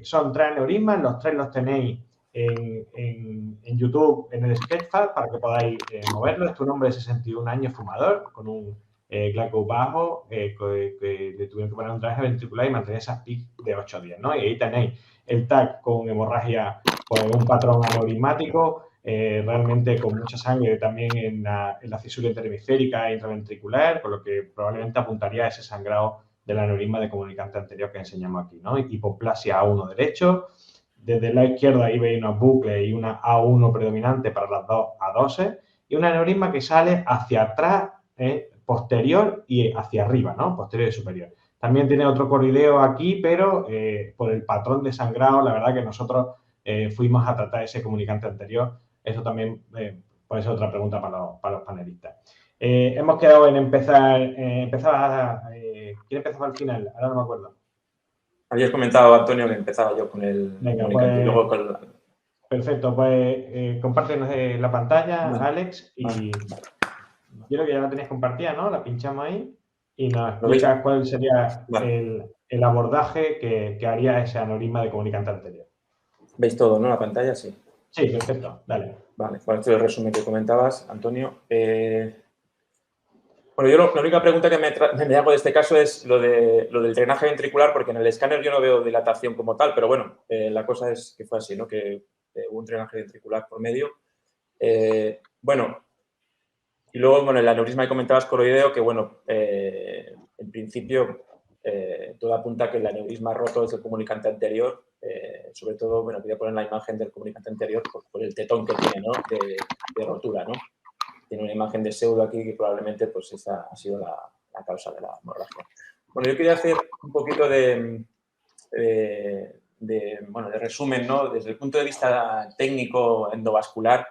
son 3 aneurismas, los 3 los tenéis en YouTube, en el Sketchpad, para que podáis moverlo. Este es un hombre de 61 años fumador, con un glauco bajo, que le tuvieron que poner un drenaje ventricular y mantener esas PIC de 8 días, ¿no? Y ahí tenéis el TAC con hemorragia, pues un patrón aneurismático, realmente con mucha sangre también en la fisura interhemisférica e intraventricular, con lo que probablemente apuntaría a ese sangrado del aneurisma de comunicante anterior que enseñamos aquí, ¿no? Hipoplasia A1 derecho. Desde el lado izquierdo ahí veis unos bucles y una A1 predominante para las dos A12 y un aneurisma que sale hacia atrás, posterior y hacia arriba, ¿no? Posterior y superior. También tiene otro corideo aquí, pero por el patrón de sangrado, la verdad que nosotros fuimos a tratar ese comunicante anterior. Eso también puede ser otra pregunta para los panelistas. Hemos quedado en empezar, ¿quién empezaba al final? Ahora no me acuerdo. Habías comentado, Antonio, que empezaba yo con el Venga, comunicante pues, y luego con la... Perfecto, pues compártenos la pantalla, Bueno, Alex, y yo creo que ya la tenéis compartida, ¿no? La pinchamos ahí y nos ¿lo veis? explicas cuál sería Vale. el abordaje que haría ese aneurisma de comunicante anterior. ¿Veis todo, no? La pantalla, sí. Sí, perfecto, dale. Vale, bueno, esto es el resumen que comentabas, Antonio. Bueno, yo la única pregunta que me hago de este caso es lo del drenaje ventricular, porque en el escáner yo no veo dilatación como tal, pero bueno, la cosa es que fue así, ¿no? Que hubo un drenaje ventricular por medio. Bueno, y luego, bueno, el aneurisma que comentabas coroideo, que bueno, en principio todo apunta a que el aneurisma roto es el comunicante anterior, sobre todo, bueno, voy a poner la imagen del comunicante anterior por el tetón que tiene, ¿no? De rotura, ¿no? Tiene una imagen de pseudo aquí que probablemente pues esa ha sido la causa de la hemorragia. Bueno, yo quería hacer un poquito de resumen, ¿no? Desde el punto de vista técnico endovascular,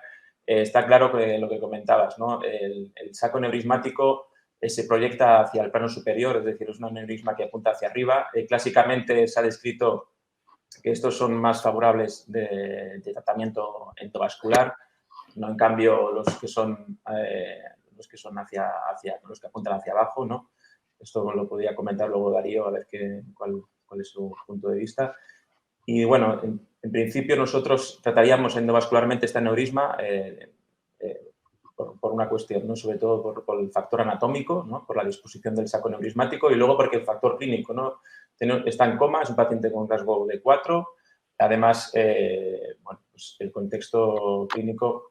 está claro que lo que comentabas, ¿no? El saco neurismático se proyecta hacia el plano superior, es decir, es un aneurisma que apunta hacia arriba. Clásicamente se ha descrito que estos son más favorables de tratamiento endovascular, no en cambio los que son los que apuntan hacia abajo, ¿no? Esto lo podría comentar luego Darío a ver cuál es su punto de vista. Y bueno, en principio nosotros trataríamos endovascularmente este aneurisma por una cuestión, ¿no? Sobre todo por el factor anatómico, ¿no? Por la disposición del saco neurismático y luego porque el factor clínico, ¿no? Está en coma, es un paciente con Glasgow de 4. Además, bueno, pues el contexto clínico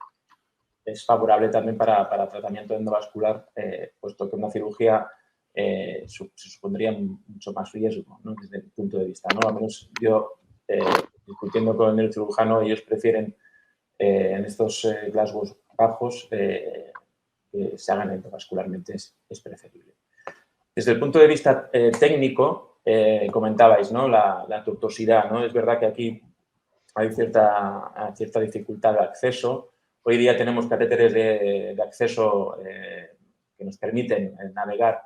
es favorable también para tratamiento endovascular, puesto que una cirugía se supondría mucho más riesgo, ¿no? Desde el punto de vista, ¿no? Al menos yo, discutiendo con el cirujano, ellos prefieren en estos Glasgow bajos que se hagan endovascularmente, es preferible. Desde el punto de vista técnico, comentabais, ¿no? La tortuosidad, ¿no? Es verdad que aquí hay cierta dificultad de acceso. Hoy día tenemos catéteres de acceso que nos permiten navegar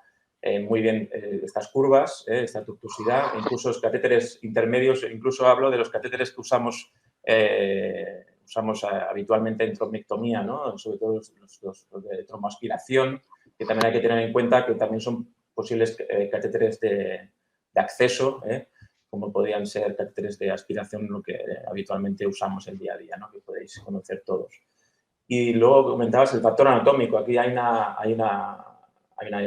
muy bien estas curvas, esta tortuosidad, incluso los catéteres intermedios, incluso hablo de los catéteres que usamos habitualmente en trombectomía, ¿no? Sobre todo los de tromboaspiración, que también hay que tener en cuenta que también son posibles catéteres de acceso, como podrían ser catéteres de aspiración, lo que habitualmente usamos el día a día, ¿no? Que podéis conocer todos. Y luego comentabas el factor anatómico. Aquí hay una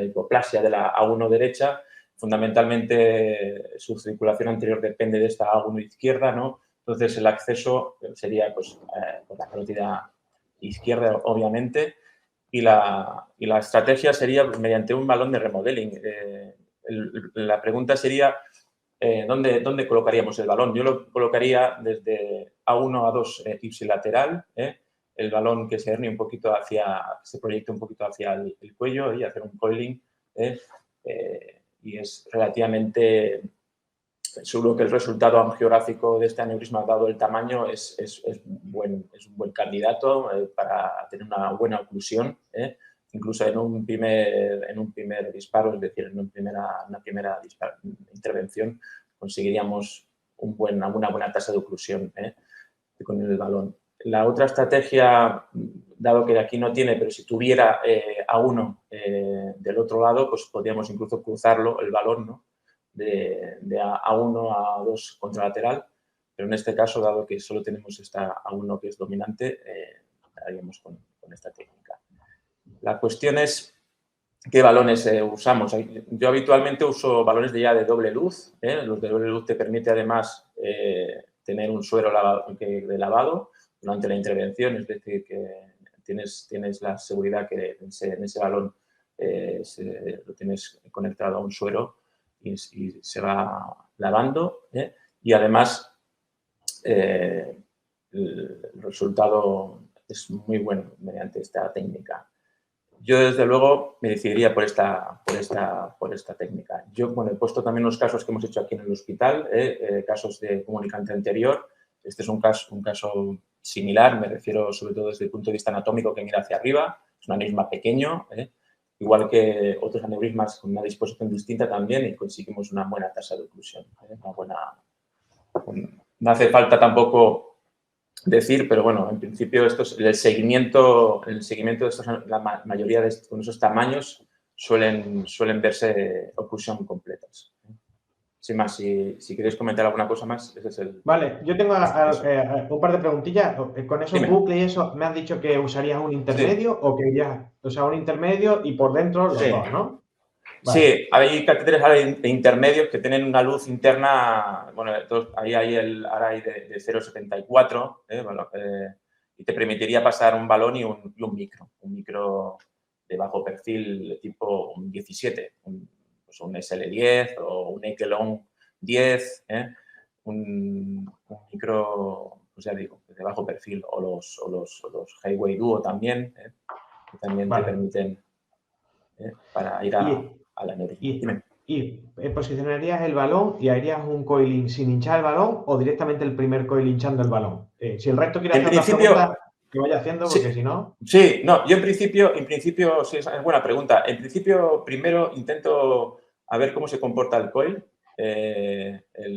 hipoplasia de la A1 derecha. Fundamentalmente, su circulación anterior depende de esta A1 izquierda, ¿no? Entonces, el acceso sería pues, por la carótida izquierda, obviamente, y la estrategia sería mediante un balón de remodeling. La pregunta sería, ¿dónde colocaríamos el balón? Yo lo colocaría desde A1 a 2 ipsilateral, el balón que se herne un poquito se proyecte un poquito hacia el cuello y hacer un coiling, y es relativamente seguro que el resultado angiográfico de este aneurisma, dado el tamaño, es un buen candidato para tener una buena oclusión, incluso en un primer disparo, es decir, en una primera intervención, conseguiríamos una buena tasa de oclusión con el balón. La otra estrategia, dado que aquí no tiene, pero si tuviera A1 del otro lado, pues podríamos incluso cruzarlo, el balón, ¿no? De A1 a A2 contralateral, pero en este caso, dado que solo tenemos a uno que es dominante, haríamos con esta técnica. La cuestión es qué balones usamos. Yo habitualmente uso balones de doble luz. Los de doble luz te permite además tener un suero de lavado durante la intervención, es decir, que tienes la seguridad que en ese balón lo tienes conectado a un suero y se va lavando. Y además el resultado es muy bueno mediante esta técnica. Yo, desde luego, me decidiría por esta técnica. Yo, bueno, he puesto también los casos que hemos hecho aquí en el hospital, casos de comunicante anterior. Este es un caso similar, me refiero sobre todo desde el punto de vista anatómico, que mira hacia arriba. Es un aneurisma pequeño, igual que otros aneurismas con una disposición distinta también, y conseguimos una buena tasa de oclusión. No hace falta tampoco decir, pero bueno, en principio el seguimiento de estos, la mayoría de con esos tamaños suelen verse oclusión completas. Sin más, si queréis comentar alguna cosa más, ese es el... Vale, yo tengo un par de preguntillas. Con esos Dime. bucles y eso, ¿me has dicho que usarías un intermedio o que irías, un intermedio y por dentro los dos, ¿no? Vale. Sí, hay catéteres intermedios que tienen una luz interna, bueno, ahí hay ahora hay de 0,74, y te permitiría pasar un balón y un micro de bajo perfil tipo un 17, un SL10 o un Echelon 10, un micro, pues ya digo, de bajo perfil, o los Highway Duo también, que también te permiten para ir a la aneurisma. ¿Y posicionarías el balón y harías un coiling sin hinchar el balón o directamente el primer coil hinchando el balón? Si el resto quiere hacer otra pregunta, que vaya haciendo, porque si no... Sí, no, yo en principio, sí, es buena pregunta. En principio, primero intento a ver cómo se comporta el coil.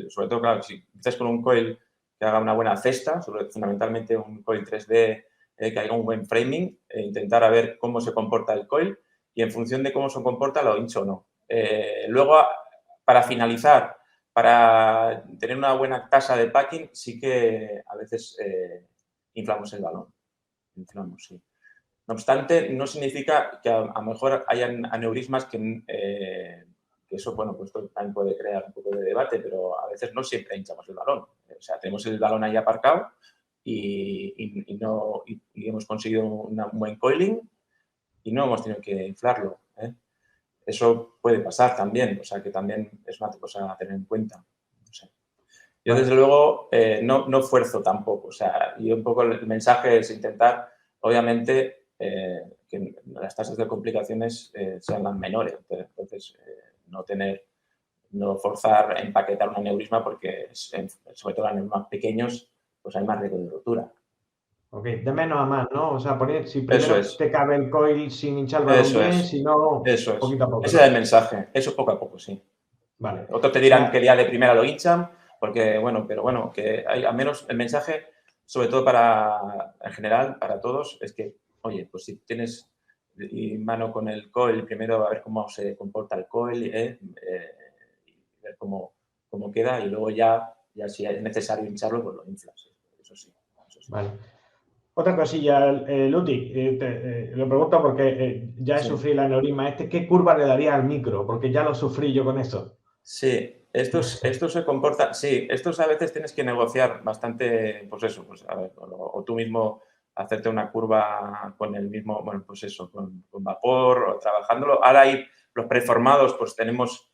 Sobre todo, claro, si empiezas con un coil que haga una buena cesta, fundamentalmente un coil 3D que haga un buen framing, intentar a ver cómo se comporta el coil y en función de cómo se comporta lo hincho o no. Luego, para finalizar, para tener una buena tasa de packing, sí que a veces inflamos el balón. Inflamos, sí. No obstante, no significa que a lo mejor hayan aneurismas que eso, bueno, pues también puede crear un poco de debate, pero a veces no siempre hinchamos el balón. O sea, tenemos el balón ahí aparcado y hemos conseguido un buen coiling y no hemos tenido que inflarlo. Eso puede pasar también, o sea, que también es una cosa a tener en cuenta. No sé. Yo, desde luego, no fuerzo tampoco. O sea, y un poco el mensaje es intentar, obviamente, que las tasas de complicaciones sean las menores. Entonces, no forzar a empaquetar un aneurisma porque, sobre todo en aneurismas pequeños, pues hay más riesgo de rotura. Ok, de menos a más, ¿no? O sea, si primero te cabe el coil sin hinchar el balón bien, si no, poquito a poco. Ese es el mensaje. Eso poco a poco, sí. Vale. Otros te dirán que ya de primera lo hinchan, porque, bueno, que hay, al menos el mensaje, sobre todo en general, para todos, es que, oye, pues si tienes mano con el coil, primero a ver cómo se comporta el coil, y ver cómo queda, y luego ya si es necesario hincharlo, pues lo inflas. Eso sí. Vale. Otra cosilla, Luti, lo pregunto porque ya he sufrido el aneurisma ¿qué curva le daría al micro? Porque ya lo sufrí yo con eso. Sí, estos se comportan, sí, estos a veces tienes que negociar bastante, pues eso, pues a ver, o tú mismo hacerte una curva con el mismo, bueno, pues eso, con vapor o trabajándolo. Ahora hay los preformados, pues tenemos,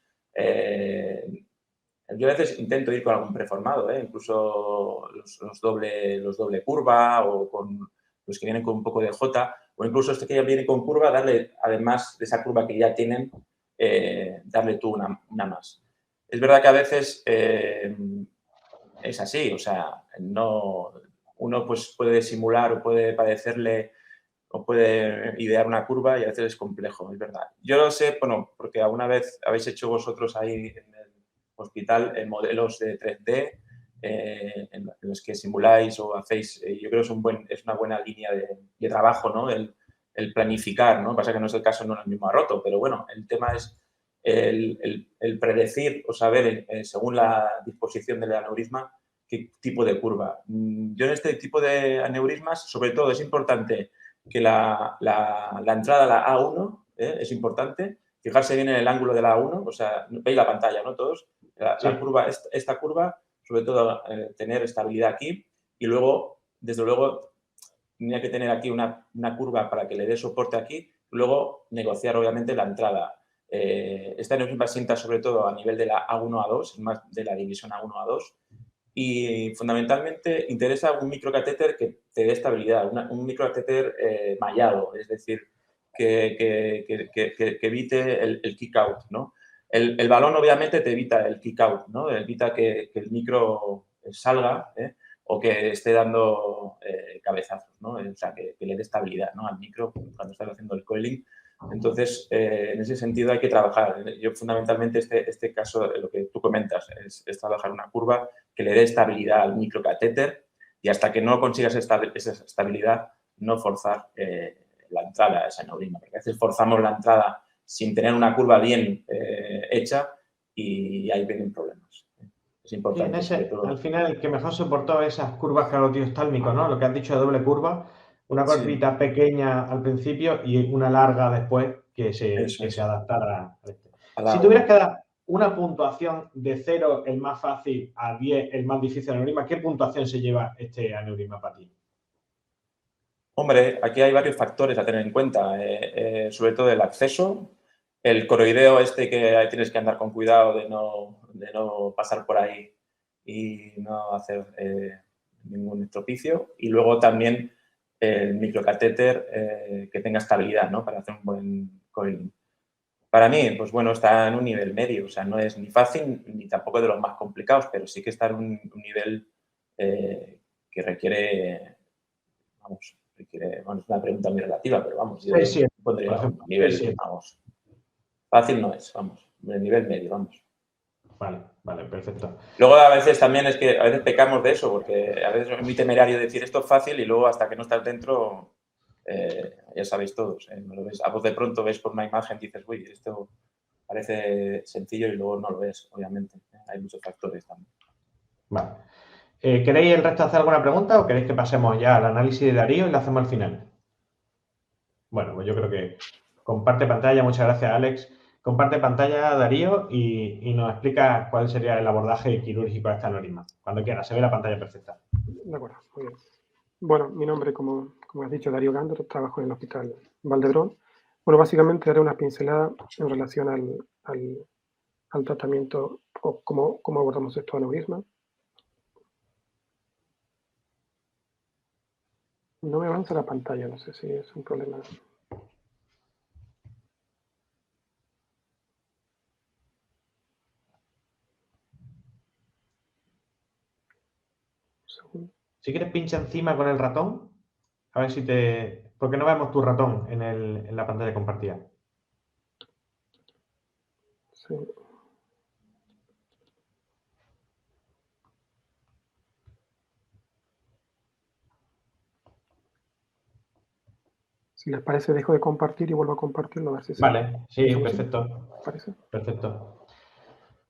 yo a veces intento ir con algún preformado, incluso los doble curva o con los que vienen con un poco de J, o incluso este que ya viene con curva, darle, además de esa curva que ya tienen, darle tú una más. Es verdad que a veces es así, o sea, uno pues puede simular o puede padecerle o puede idear una curva y a veces es complejo, es verdad. Yo lo sé, bueno, porque alguna vez habéis hecho vosotros ahí en el hospital en modelos de 3D en los que simuláis o hacéis, yo creo que es una buena línea de trabajo, ¿no? El planificar, ¿no? Pasa que no es el caso, no es el mismo roto, pero bueno, el tema es el predecir o saber, según la disposición del aneurisma, qué tipo de curva. Yo en este tipo de aneurismas, sobre todo, es importante que la entrada a la A1 es importante. Fijarse bien en el ángulo de la A1, o sea, veis la pantalla, ¿no? Todos. La curva, esta curva, sobre todo, tener estabilidad aquí y luego, desde luego, tendría que tener aquí una curva para que le dé soporte aquí, luego negociar, obviamente, la entrada. Esta aneurisma sienta sobre todo a nivel de la A1 a 2, más de la división A1 a 2, y fundamentalmente interesa un microcatéter que te dé estabilidad, un microcatéter mallado, es decir, que evite el kick out, ¿no? El balón obviamente te evita el kick out, ¿no? Evita que el micro salga o que esté dando cabezazos, ¿no? O sea, que le dé estabilidad, ¿no? Al micro cuando estás haciendo el coiling. Entonces, en ese sentido hay que trabajar. Yo fundamentalmente este caso, lo que tú comentas, es trabajar una curva que le dé estabilidad al microcatéter y hasta que no consigas esa estabilidad, no forzar la entrada a esa aneurisma. Porque a veces forzamos la entrada sin tener una curva bien hecha y ahí vienen problemas. Es importante, sobre todo. Al final, el que mejor soportó esas curvas calotioestálmicos, ¿no? Lo que has dicho de doble curva, una curvita pequeña al principio y una larga después que se adaptara a este. Si tuvieras que dar una puntuación de 0, el más fácil, a 10, el más difícil aneurisma, ¿qué puntuación se lleva este aneurisma para ti? Hombre, aquí hay varios factores a tener en cuenta, sobre todo el acceso, el coroideo que tienes que andar con cuidado de no pasar por ahí y no hacer ningún estropicio, y luego también el microcatéter que tenga estabilidad, ¿no? Para hacer un buen coiling. Para mí, pues bueno, está en un nivel medio, o sea, no es ni fácil ni tampoco de los más complicados, pero sí que está en un nivel que requiere, bueno, es una pregunta muy relativa, pero vamos, yo pondría un nivel, vamos, fácil no es, vamos, el nivel medio, vamos. Vale, perfecto. Luego a veces también es que a veces pecamos de eso, porque a veces es muy temerario decir esto es fácil y luego hasta que no estás dentro, ya sabéis todos, lo ves, a voz de pronto ves por una imagen y dices, uy, esto parece sencillo y luego no lo es, obviamente. Hay muchos factores también. Vale. ¿Queréis el resto hacer alguna pregunta o queréis que pasemos ya al análisis de Darío y lo hacemos al final? Bueno, pues yo creo que comparte pantalla. Muchas gracias, Alex. Comparte pantalla, Darío, y nos explica cuál sería el abordaje quirúrgico a esta aneurisma. Cuando quiera, se ve la pantalla perfecta. De acuerdo, muy bien. Bueno, mi nombre, como has dicho, Darío Gándaro, trabajo en el Hospital Valdebrón. Bueno, básicamente daré unas pinceladas en relación al tratamiento o cómo abordamos estos aneurismas. No me avanza la pantalla, no sé si es un problema. Si quieres, pincha encima con el ratón. A ver si te... Porque no vemos tu ratón en la pantalla compartida. Sí. Si les parece, dejo de compartir y vuelvo a compartirlo a ver si se... Vale, sí, perfecto. ¿Parece? Perfecto.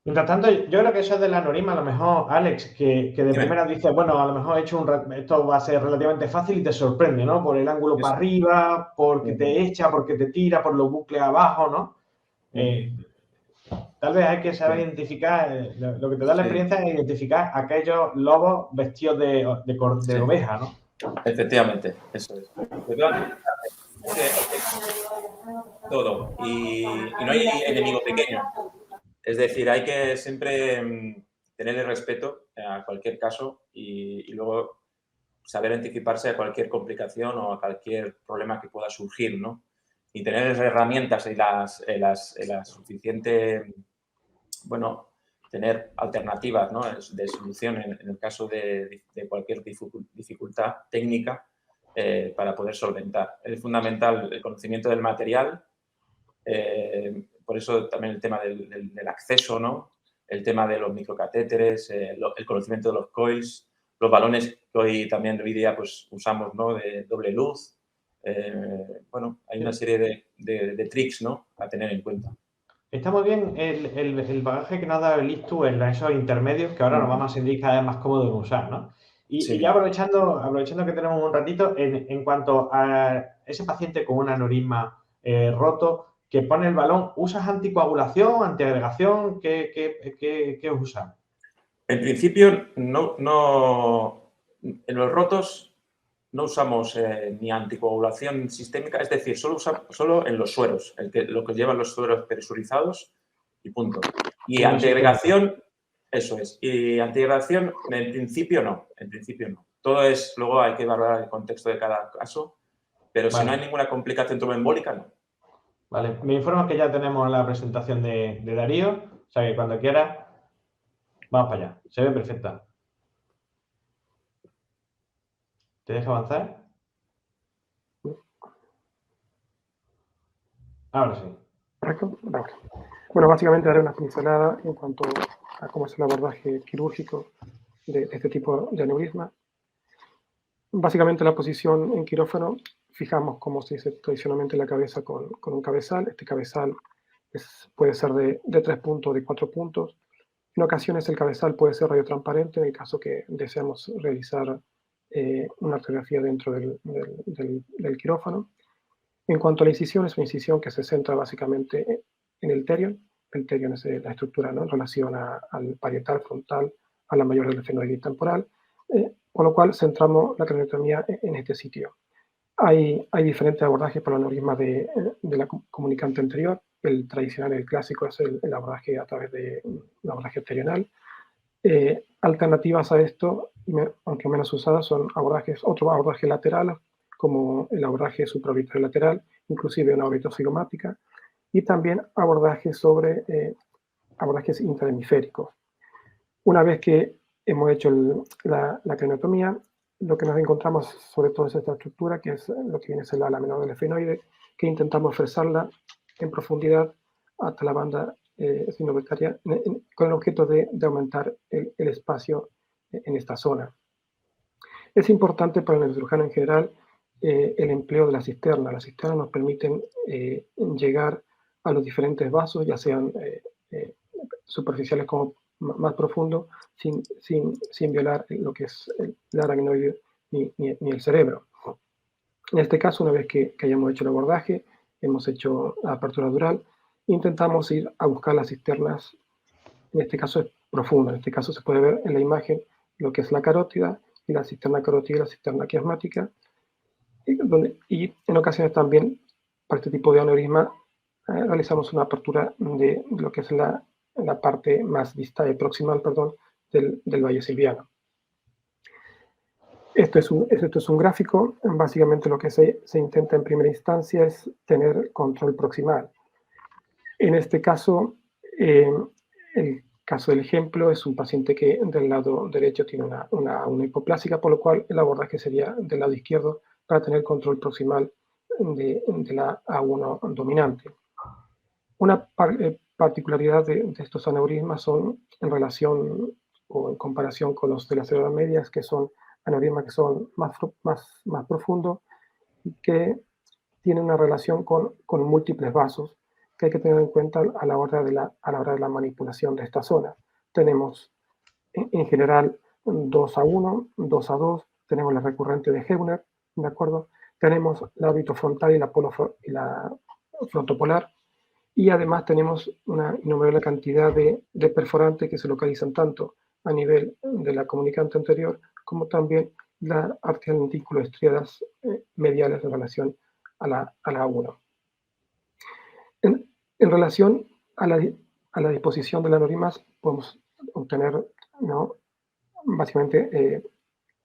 Mientras tanto, yo creo que eso es del aneurisma, a lo mejor, Alex, que de primera dices, bueno, a lo mejor he hecho esto va a ser relativamente fácil y te sorprende, ¿no? Por el ángulo para arriba, porque te echa, porque te tira, por los bucles abajo, ¿no? Tal vez hay que saber identificar, lo que te da la experiencia es identificar aquellos lobos vestidos de oveja, ¿no? Efectivamente, eso es. Todo. Y no hay enemigo pequeño. Es decir, hay que siempre tenerle respeto a cualquier caso y luego saber anticiparse a cualquier complicación o a cualquier problema que pueda surgir, ¿no? Y tener las herramientas y la suficiente, bueno, tener alternativas, ¿no? De solución en el caso de cualquier dificultad técnica para poder solventar. Es fundamental el conocimiento del material, por eso también el tema del acceso, ¿no? El tema de los microcatéteres, el conocimiento de los coils, los balones que hoy día pues, usamos, ¿no? De doble luz. Bueno, hay una serie de tricks, ¿no? A tener en cuenta. Está muy bien el bagaje que nos ha dado el ISTU en esos intermedios que ahora nos vamos a sentir cada vez más cómodos en usar, ¿no? Y Sí. ya aprovechando que tenemos un ratito, en cuanto a ese paciente con un aneurisma roto que pone el balón, ¿usas anticoagulación, antiagregación? ¿Qué usas? En principio, en los rotos no usamos ni anticoagulación sistémica, es decir, solo en los sueros, lo que llevan los sueros presurizados y punto. Y antiagregación, eso es. Y antiagregación, en principio no. Todo es, luego hay que valorar el contexto de cada caso, pero si no hay ninguna complicación tromboembólica, no. Vale, me informo que ya tenemos la presentación de Darío, o sea que cuando quieras, vamos para allá. Se ve perfecta. ¿Te deja avanzar? Ahora sí. ¿Correcto? Ahora. Bueno, básicamente daré una pincelada en cuanto a cómo es el abordaje quirúrgico de este tipo de aneurisma. Básicamente la posición en quirófano, fijamos como se dice tradicionalmente la cabeza con un cabezal. Este cabezal puede ser de 3 puntos o de 4 puntos. En ocasiones el cabezal puede ser radiotransparente en el caso que deseamos realizar una radiografía dentro del quirófano. En cuanto a la incisión, es una incisión que se centra básicamente en el terion. El terion es la estructura, ¿no?, en relación al parietal frontal, a la mayor del efenoide temporal, con lo cual centramos la craniotomía en este sitio. Hay diferentes abordajes para el aneurisma de la comunicante anterior. El tradicional, el clásico, es el abordaje a través del abordaje terional. Alternativas a esto, aunque menos usadas, son otro abordaje lateral, como el abordaje supraorbitario lateral, inclusive una orbitozigomática, y también abordajes intrahemisféricos. Una vez que hemos hecho la craniotomía, lo que nos encontramos sobre todo es esta estructura, que es lo que viene a ser la ala menor del efenoide, que intentamos fresarla en profundidad hasta la banda sinovicaria, con el objeto de aumentar el espacio en esta zona. Es importante para el neurocirujano en general el empleo de la cisterna. Las cisternas nos permiten llegar a los diferentes vasos, ya sean superficiales como más profundos, sin violar lo que es el aracnoide ni el cerebro. En este caso, una vez que hayamos hecho el abordaje, hemos hecho la apertura dural, intentamos ir a buscar las cisternas. En este caso es profunda. En este caso se puede ver en la imagen lo que es la carótida y la cisterna carótida y la cisterna quiasmática. Y en ocasiones también, para este tipo de aneurisma, realizamos una apertura de lo que es la parte más distal, proximal, perdón, del valle silviano. Esto es un gráfico. Básicamente lo que se intenta en primera instancia es tener control proximal. En este caso, el caso del ejemplo es un paciente que del lado derecho tiene una hipoplásica, por lo cual el abordaje sería del lado izquierdo para tener control proximal de la A1 dominante. Una particularidad de estos aneurismas son en relación o en comparación con los de las células medias, que son aneurismas que son más profundos y que tienen una relación con múltiples vasos que hay que tener en cuenta a la hora de la manipulación de esta zona. Tenemos en general 2A1, 2A2, tenemos la recurrente de Heubner, ¿de acuerdo? Tenemos la orbitofrontal y la frontopolar, y además tenemos una innumerable cantidad de perforantes que se localizan tanto a nivel de la comunicante anterior como también la arterial lentículo estriadas mediales en relación a la A1. En relación a la disposición de las aneurismas, podemos obtener, ¿no?, básicamente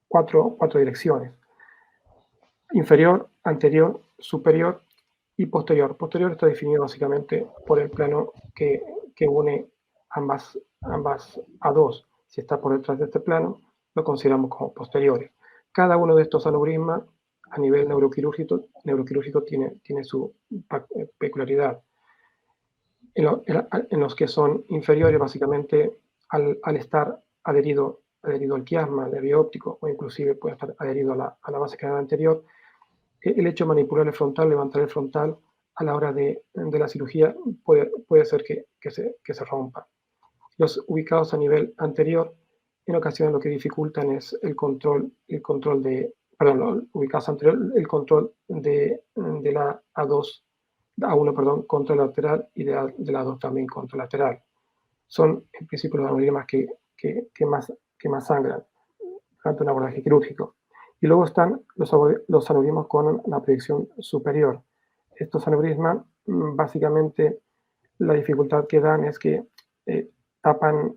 cuatro direcciones: inferior, anterior, superior y posterior. Posterior está definido básicamente por el plano que une ambas A2. Si está por detrás de este plano, lo consideramos como posteriores. Cada uno de estos aneurismas a nivel neuroquirúrgico tiene su peculiaridad. En los que son inferiores, básicamente, al estar adherido al quiasma, al nervio óptico, o inclusive puede estar adherido a la base canal anterior, el hecho de manipular el frontal, levantar el frontal, a la hora de la cirugía puede ser que se rompa. Los ubicados a nivel anterior, en ocasiones lo que dificultan es el control ubicados anterior, el control de la A1, perdón, contralateral y de la A2 también contralateral. Son en principio los aneurismas que más sangran durante un abordaje quirúrgico. Y luego están los aneurismas con la proyección superior. Estos aneurismas, básicamente, la dificultad que dan es que tapan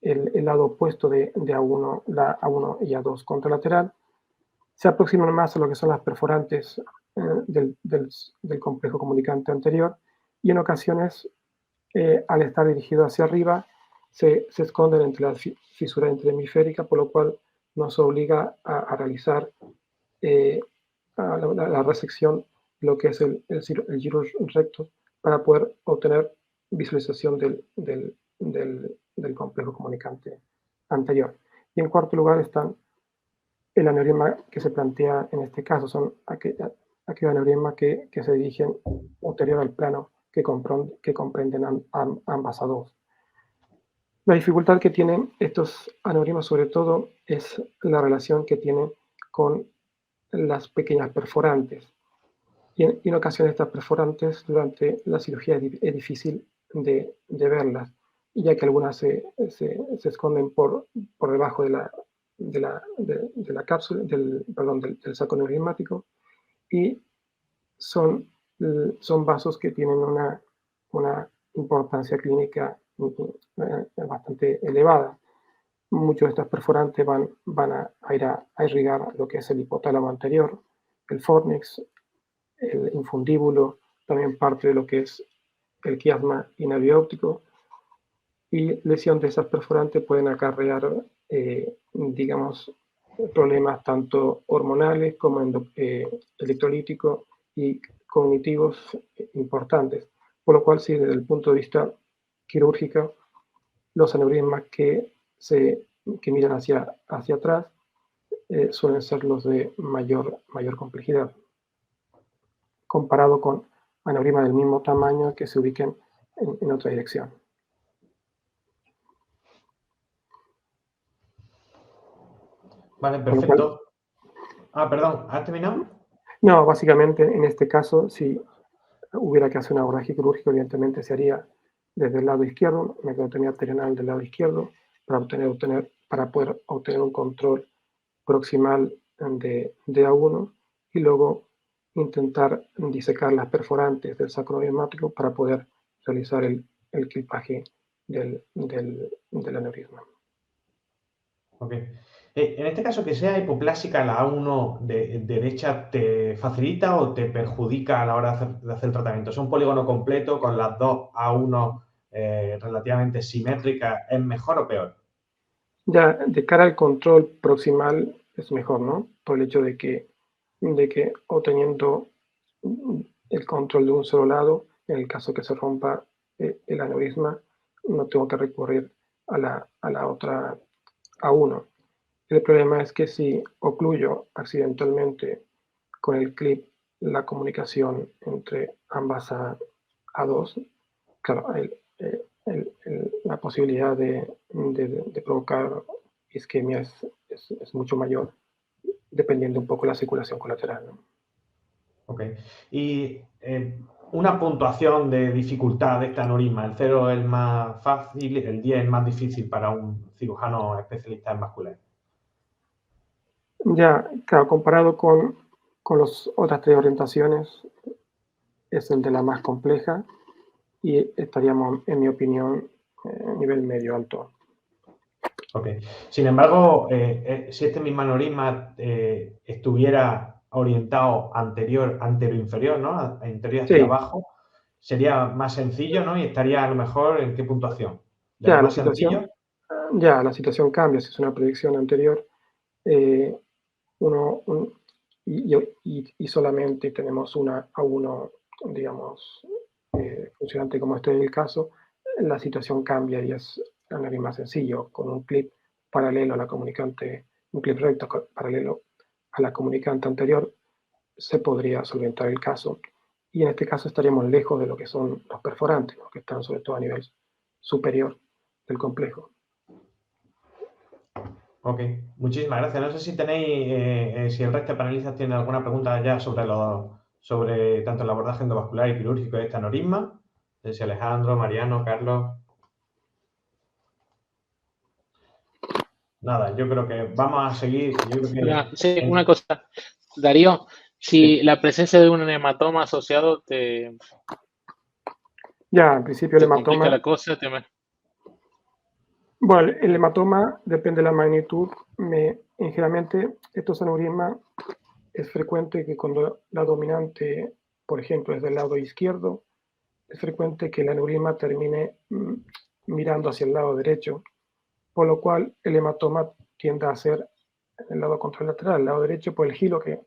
el lado opuesto de A1, la A1 y A2 contralateral. Se aproximan más a lo que son las perforantes del complejo comunicante anterior y en ocasiones, al estar dirigido hacia arriba, se esconden entre la fisura interhemisférica, por lo cual nos obliga a realizar la resección, lo que es el giro recto, para poder obtener visualización del complejo comunicante anterior. Y en cuarto lugar están el aneurisma que se plantea en este caso, son aquellos aneurismas que se dirigen posterior al plano que comprenden ambas A2. La dificultad que tienen estos aneurismas, sobre todo, es la relación que tienen con las pequeñas perforantes. Y en ocasiones estas perforantes durante la cirugía es difícil de verlas, ya que algunas se esconden por debajo de la cápsula, del saco neurismático, y son vasos que tienen una importancia clínica bastante elevada. Muchos de estas perforantes van a ir a irrigar lo que es el hipotálamo anterior, el fornix, el infundíbulo, también parte de lo que es el quiasma y nervio óptico, y lesión de esas perforantes pueden acarrear, digamos, problemas tanto hormonales como electrolíticos y cognitivos importantes. Por lo cual, sí, desde el punto de vista quirúrgico, los aneurismas que miran hacia atrás suelen ser los de mayor complejidad, comparado con aneurismas del mismo tamaño que se ubiquen en otra dirección. Vale, perfecto. Perdón, ¿has terminado? No, básicamente en este caso, si hubiera que hacer un abordaje quirúrgico, evidentemente se haría desde el lado izquierdo, una mecanotomía terrenal del lado izquierdo, para poder obtener un control proximal de A1 y luego intentar disecar las perforantes del sacro neurismático para poder realizar el clipaje del aneurisma. Ok. En este caso, que sea hipoplásica la A1 derecha, ¿te facilita o te perjudica a la hora de hacer el tratamiento? ¿Es un polígono completo con las dos A1 relativamente simétricas? ¿Es mejor o peor? Ya, de cara al control proximal es mejor, ¿no? Por el hecho de que obteniendo el control de un solo lado, en el caso que se rompa el aneurisma, no tengo que recurrir a la otra A1. El problema es que si ocluyo accidentalmente con el clip la comunicación entre ambas A2, claro, la posibilidad de provocar isquemia es mucho mayor, dependiendo un poco de la circulación colateral, ¿no? Ok. Y una puntuación de dificultad de este aneurisma. El 0 es el más fácil, el 10 es más difícil para un cirujano especialista en vascular. Ya, claro, comparado con las otras tres orientaciones, es el de la más compleja y estaríamos, en mi opinión, a nivel medio alto. Ok. Sin embargo, si este mismo aneurisma estuviera orientado antero-inferior, ¿no? Interior hacia Sí, abajo, sería más sencillo, ¿no? Y estaría a lo mejor ¿en qué puntuación? ¿De ya lo la más sencillo? situación cambia. Si es una predicción anterior, y solamente tenemos una A1, digamos, funcionante como este es el caso, la situación cambia y es un aneurisma sencillo, con un clip paralelo a la comunicante, un clip recto paralelo a la comunicante anterior, se podría solventar el caso y en este caso estaríamos lejos de lo que son los perforantes, ¿no? Que están sobre todo a nivel superior del complejo. Ok, muchísimas gracias. No sé si tenéis, si el resto de panelistas tienen alguna pregunta ya sobre tanto el abordaje endovascular y quirúrgico de este aneurisma. No sé si Alejandro, Mariano, Carlos. Nada, yo creo que vamos a seguir. Sí, una cosa, Darío, si la presencia de un hematoma asociado te Ya, en principio el complica hematoma. la cosa, Bueno, el hematoma depende de la magnitud. Generalmente estos aneurismas es frecuente que cuando la dominante, por ejemplo, es del lado izquierdo, es frecuente que el aneurisma termine mirando hacia el lado derecho, por lo cual el hematoma tiende a ser el lado contralateral, el lado derecho, por el giro que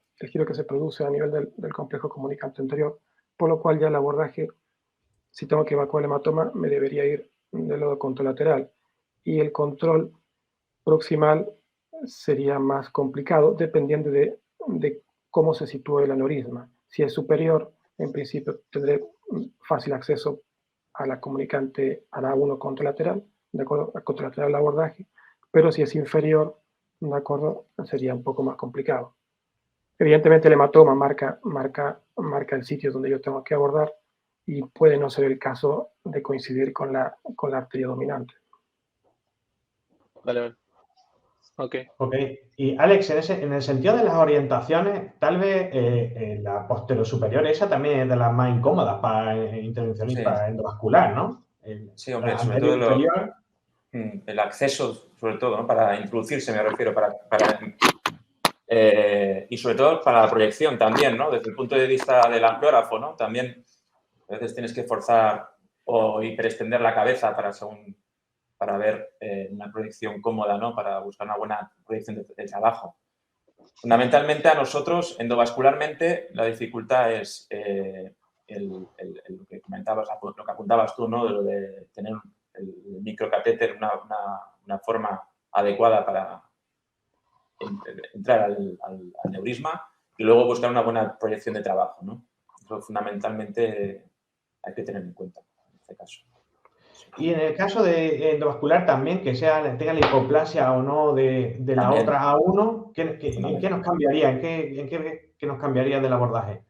se produce a nivel del complejo comunicante anterior, por lo cual ya el abordaje, si tengo que evacuar el hematoma, me debería ir del lado contralateral. Y el control proximal sería más complicado dependiendo de cómo se sitúe el aneurisma. Si es superior, en principio tendré fácil acceso a la comunicante, a la A1 contralateral, de acuerdo, a contralateral al abordaje, pero si es inferior, de acuerdo, sería un poco más complicado. Evidentemente el hematoma marca el sitio donde yo tengo que abordar y puede no ser el caso de coincidir con la arteria dominante. Vale. Ok. Ok, y Alex, en el sentido de las orientaciones, tal vez la posterior-superior, esa también es de las más incómodas para intervencionistas endovascular, ¿no? Sí, hombre, la sobre todo inferior. el acceso, sobre todo, ¿no? Para introducirse, me refiero, y sobre todo para la proyección también, ¿no? Desde el punto de vista del angiógrafo, ¿no? También a veces tienes que forzar o hiperextender la cabeza para ver una proyección cómoda, ¿no? Para buscar una buena proyección de trabajo. Fundamentalmente a nosotros, endovascularmente, la dificultad es lo que comentabas, lo que apuntabas tú, ¿no? De lo de tener el microcatéter, una forma adecuada para entrar al aneurisma y luego buscar una buena proyección de trabajo, ¿no? Eso fundamentalmente hay que tener en cuenta en este caso. Y en el caso de endovascular también, que tenga la hipoplasia o no de la También. otra A1, ¿en qué nos cambiaría? ¿En qué nos cambiaría del abordaje?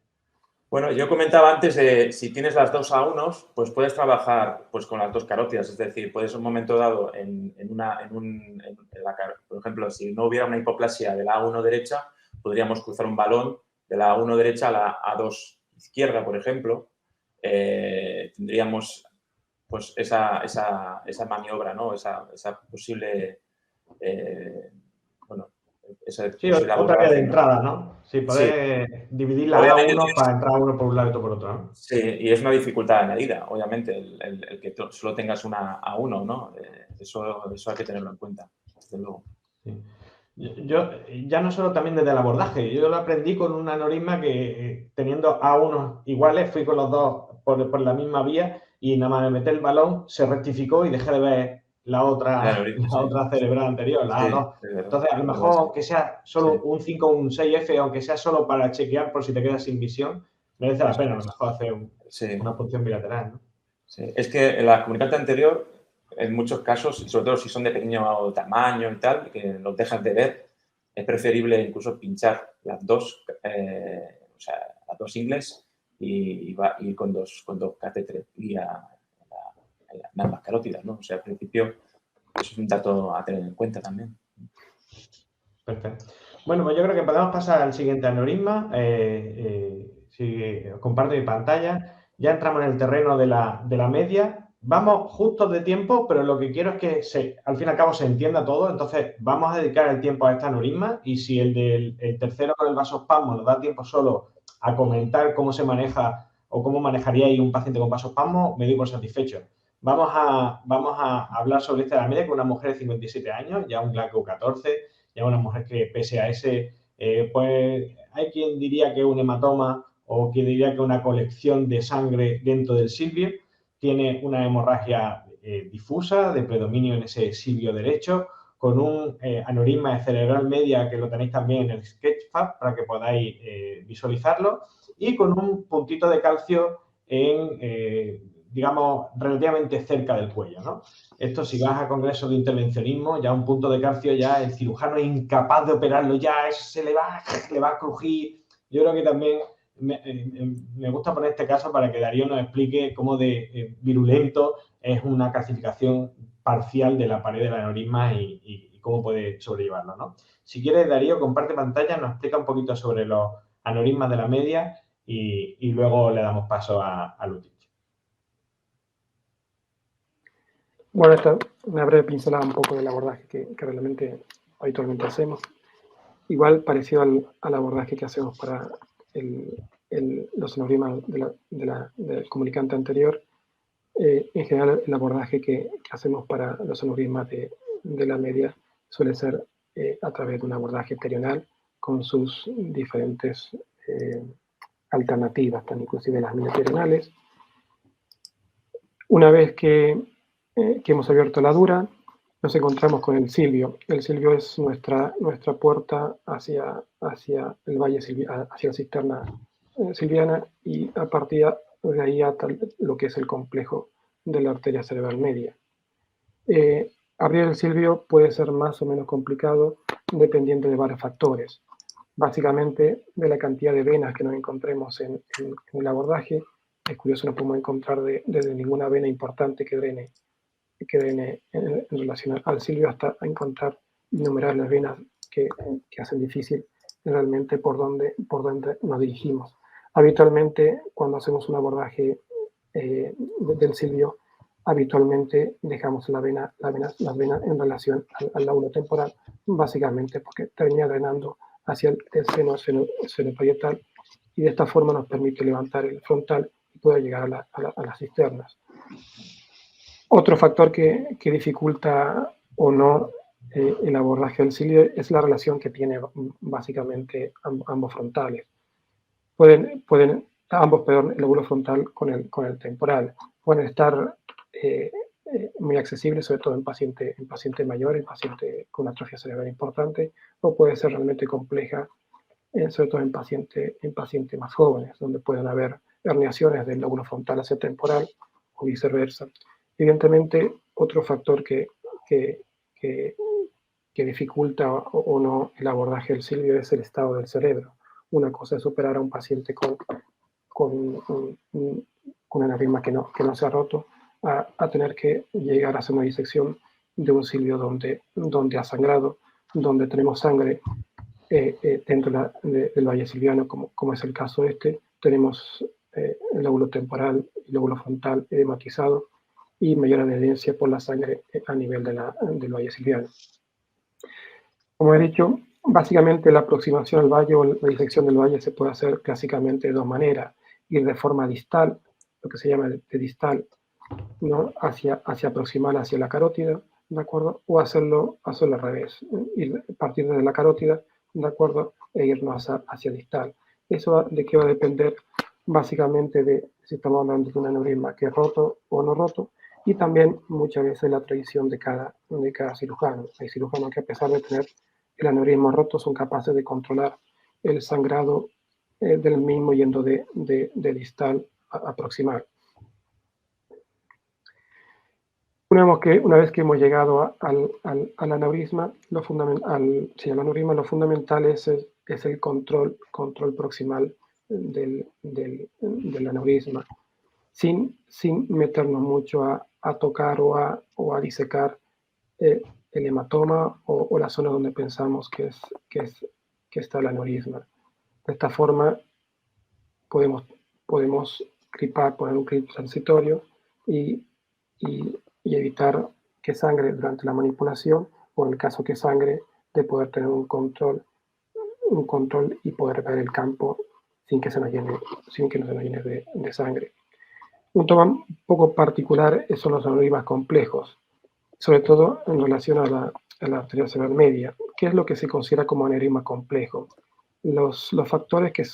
Bueno, yo comentaba antes de si tienes las dos A1s, pues puedes trabajar pues, con las dos carótidas, es decir, puedes en un momento dado, por ejemplo, si no hubiera una hipoplasia de la A1 derecha, podríamos cruzar un balón de la A1 derecha a la A2 izquierda, por ejemplo. Tendríamos pues esa maniobra, ¿no? Esa posible, Sí, otra vía de entrada, ¿no? Sí, poder dividir la A1 para entrar uno por un lado y otro por otro, ¿no? Sí, y es una dificultad añadida, obviamente, el que solo tengas una A1, ¿no? Eso hay que tenerlo en cuenta, desde luego. Sí. Yo ya no solo también desde el abordaje, yo lo aprendí con un aneurisma que teniendo A1 iguales, fui con los dos por la misma vía y nada más de meter el balón se rectificó y dejé de ver la otra cerebral anterior, la A2. Entonces, a lo mejor, aunque sea solo un 5 o un 6F, aunque sea solo para chequear por si te quedas sin visión, merece la pena a lo mejor hacer una punción bilateral, ¿no? Sí. Es que la comunicante anterior, en muchos casos, y sobre todo si son de pequeño tamaño y tal, que los dejas de ver, es preferible incluso pinchar las dos, las dos ingles y ir con dos catéteres y a ambas carótidas, ¿no? O sea, al principio eso es un dato a tener en cuenta también. Perfecto. Bueno, pues yo creo que podemos pasar al siguiente aneurisma. Si os comparto mi pantalla, ya entramos en el terreno de la media. Vamos justos de tiempo, pero lo que quiero es que al fin y al cabo se entienda todo. Entonces, vamos a dedicar el tiempo a este aneurisma y si el tercero con el vasospasmo nos da tiempo solo a comentar cómo se maneja o cómo manejaríais un paciente con vasospasmo, me doy por satisfecho. Vamos a hablar sobre esta de la media con una mujer de 57 años, ya un GLACO 14, ya una mujer que pese a ese, pues hay quien diría que es un hematoma o quien diría que es una colección de sangre dentro del silvio. Tiene una hemorragia difusa de predominio en ese silvio derecho, con un aneurisma cerebral media que lo tenéis también en el Sketchfab para que podáis visualizarlo. y con un puntito de calcio digamos, relativamente cerca del cuello, ¿no? Esto, si vas a congresos de intervencionismo, ya un punto de calcio, ya el cirujano es incapaz de operarlo, ya se le va a crujir. Yo creo que también me gusta poner este caso para que Darío nos explique cómo de virulento es una calcificación parcial de la pared del aneurisma y cómo puede sobrellevarlo, ¿no? Si quieres, Darío, comparte pantalla, nos explica un poquito sobre los aneurismas de la media y luego le damos paso a Lutic. Bueno, esta es una breve pincelada un poco del abordaje que realmente habitualmente hacemos. Igual parecido al abordaje que hacemos para los aneurismas del comunicante anterior. En general, el abordaje que hacemos para los aneurismas de la media suele ser a través de un abordaje perional con sus diferentes alternativas, tan inclusive las miniperionales. Una vez que hemos abierto la dura, nos encontramos con el silvio. El silvio es nuestra puerta hacia el valle, hacia la cisterna silviana, y a partir de ahí hasta lo que es el complejo de la arteria cerebral media. Abrir el silvio puede ser más o menos complicado dependiendo de varios factores. Básicamente de la cantidad de venas que nos encontremos en el abordaje. Es curioso, no podemos encontrar desde ninguna vena importante que drene en relación al silvio, hasta encontrar innumerables venas que hacen difícil realmente por dónde nos dirigimos. Habitualmente, cuando hacemos un abordaje del silvio, habitualmente dejamos las venas en relación al lóbulo temporal, básicamente porque termina drenando hacia el seno parietal, y de esta forma nos permite levantar el frontal y poder llegar a las cisternas. Otro factor que dificulta o no el abordaje del silvio es la relación que tiene básicamente ambos frontales. El lóbulo frontal con el temporal pueden estar muy accesibles, sobre todo en paciente mayor, en paciente con una atrofia cerebral importante, o puede ser realmente compleja, sobre todo en pacientes más jóvenes, donde pueden haber herniaciones del lóbulo frontal hacia temporal o viceversa. Evidentemente, otro factor que dificulta o no el abordaje del silvio es el estado del cerebro. Una cosa es operar a un paciente con un aneurisma que no se ha roto, a tener que llegar a hacer una disección de un silvio donde ha sangrado, donde tenemos sangre dentro del valle silviano, como es el caso este. Tenemos el lóbulo temporal y el lóbulo frontal edematizado y mayor adherencia por la sangre a nivel del valle silviano. Como he dicho, básicamente la aproximación al valle o la disección del valle se puede hacer clásicamente de dos maneras: ir de forma distal, lo que se llama de distal, ¿no? hacia proximal hacia la carótida, ¿de acuerdo? O hacerlo al revés, ir partir de la carótida, ¿de acuerdo? E irnos hacia distal. Eso de qué va a depender básicamente de si estamos hablando de un aneurisma que es roto o no roto, y también muchas veces la tradición de cada cirujano. Hay cirujanos que, a pesar de tener el aneurisma roto, son capaces de controlar el sangrado del mismo yendo de distal a proximal. Una vez que hemos llegado al aneurisma, lo fundamental es el control proximal del aneurisma, sin meternos mucho a tocar o a disecar el hematoma o la zona donde pensamos que está el aneurisma. De esta forma podemos poner un clip transitorio y evitar que sangre durante la manipulación, o en el caso que sangre, de poder tener un control y poder ver el campo sin que se nos llene de sangre. Un tema un poco particular son los aneurismas complejos, sobre todo en relación a la arteria cerebral media. ¿Qué es lo que se considera como aneurisma complejo? Los factores que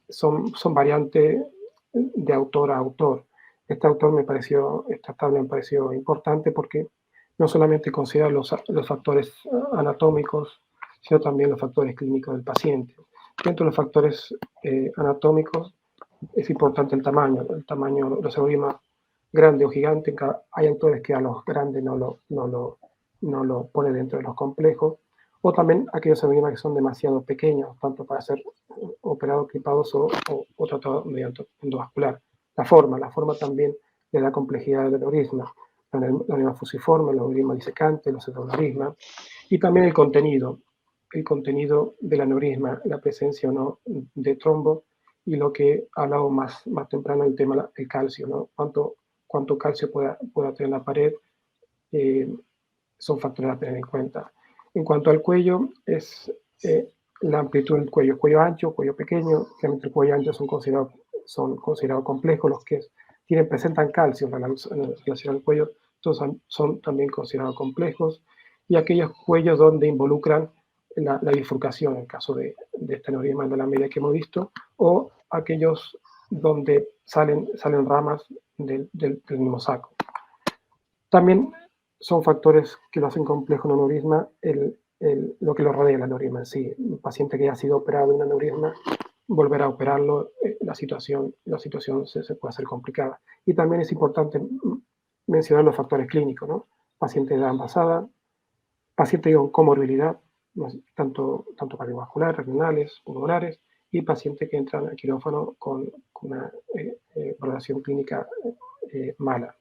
son variantes de autor a autor. Esta tabla me pareció importante porque no solamente considera los factores anatómicos, sino también los factores clínicos del paciente. Dentro de los factores anatómicos es importante el tamaño de los aneurismas grandes o gigantes. Hay autores que a los grandes no lo ponen dentro de los complejos, o también aquellos aneurismas que son demasiado pequeños, tanto para ser operados, clipados o tratados mediante endovascular. La forma también le da complejidad del aneurisma. El aneurisma fusiforme, el aneurisma disecante, los pseudoaneurismas, y también el contenido del aneurisma, la presencia o no de trombo, y lo que hablaba más temprano, el tema del calcio, ¿no? Cuánto calcio pueda tener la pared, son factores a tener en cuenta. En cuanto al cuello, es la amplitud del cuello ancho, cuello pequeño. Realmente el cuello ancho son considerados complejos. Los que presentan calcio en relación al cuello, son también considerados complejos. Y aquellos cuellos donde involucran la bifurcación, en el caso de este aneurisma de la media que hemos visto, o aquellos donde salen ramas del mismo saco. También son factores que lo hacen complejo en un aneurisma, lo que lo rodea el aneurisma en sí. Un paciente que ya ha sido operado de un aneurisma, volver a operarlo, la situación se puede hacer complicada. Y también es importante mencionar los factores clínicos, ¿no? Paciente de edad avanzada, paciente con comorbilidad, tanto cardiovascular, renales, pulmonares, y paciente que entran al quirófano con una valoración clínica mala.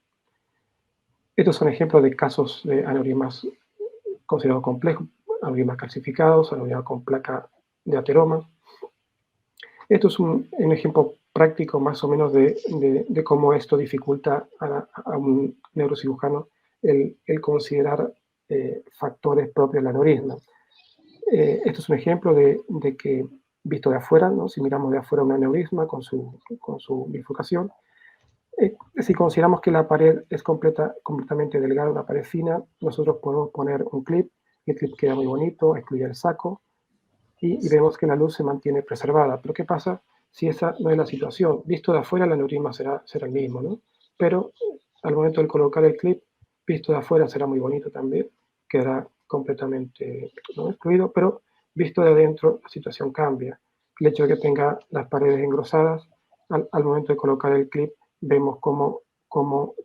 Estos son ejemplos de casos de aneurismas considerados complejos, aneurismas calcificados, aneurismas con placa de ateroma. Esto es un ejemplo práctico más o menos de cómo esto dificulta a un neurocirujano el considerar factores propios del aneurisma. Esto es un ejemplo de que, visto de afuera, ¿no? Si miramos de afuera un aneurisma con su bifurcación, si consideramos que la pared es completamente delgada, una pared fina, nosotros podemos poner un clip, el clip queda muy bonito, excluye el saco, y vemos que la luz se mantiene preservada. Pero ¿qué pasa si esa no es la situación? Visto de afuera, el aneurisma será el mismo, ¿no? Pero al momento de colocar el clip, visto de afuera será muy bonito también, quedará completamente no excluido, pero visto de adentro, la situación cambia. El hecho de que tenga las paredes engrosadas, al momento de colocar el clip, vemos cómo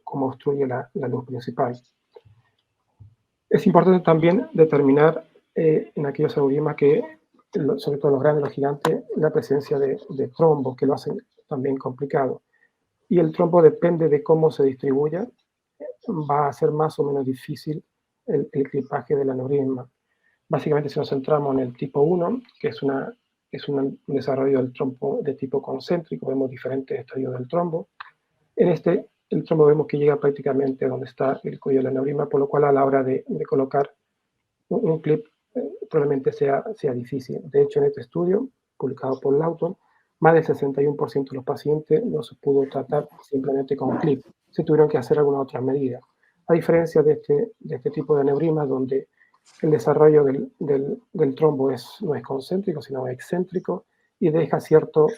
obstruye la luz principal. Es importante también determinar en aquellos aneurismas que, sobre todo los grandes, los gigantes, la presencia de trombos, que lo hacen también complicado. Y el trombo depende de cómo se distribuya, va a ser más o menos difícil el clipaje del aneurisma. Básicamente, si nos centramos en el tipo 1, que es un desarrollo del trombo de tipo concéntrico, vemos diferentes estadios del trombo. En el trombo vemos que llega prácticamente a donde está el cuello del aneurisma, por lo cual a la hora de colocar un clip probablemente sea difícil. De hecho, en este estudio, publicado por Lawton, más del 61% de los pacientes no se pudo tratar simplemente con un clip. Se tuvieron que hacer algunas otras medidas. A diferencia de este tipo de aneurismas, donde el desarrollo del trombo no es concéntrico, sino excéntrico, y deja cierto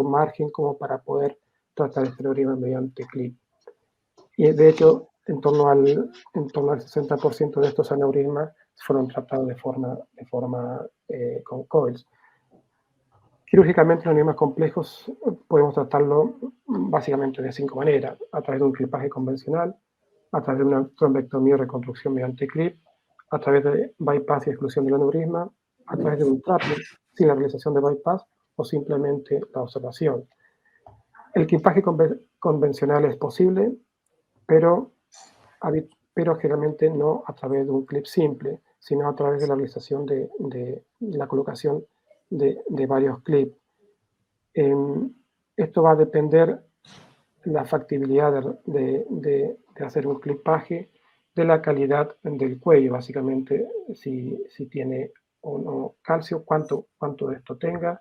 margen como para poder tratar este aneurisma mediante clip. Y de hecho, en torno al 60% de estos aneurismas fueron tratados de forma con coils. Quirúrgicamente, los aneurismas complejos podemos tratarlo básicamente de 5 maneras: a través de un clipaje convencional, a través de una trombectomía o reconstrucción mediante clip, a través de bypass y exclusión del aneurisma, a través de un trapping sin la realización de bypass, o simplemente la observación. El clipaje convencional es posible, pero generalmente no a través de un clip simple, sino a través de la realización de la colocación de varios clips. Esto va a depender la factibilidad de hacer un clipaje, de la calidad del cuello, básicamente, si tiene o no calcio, cuánto de esto tenga,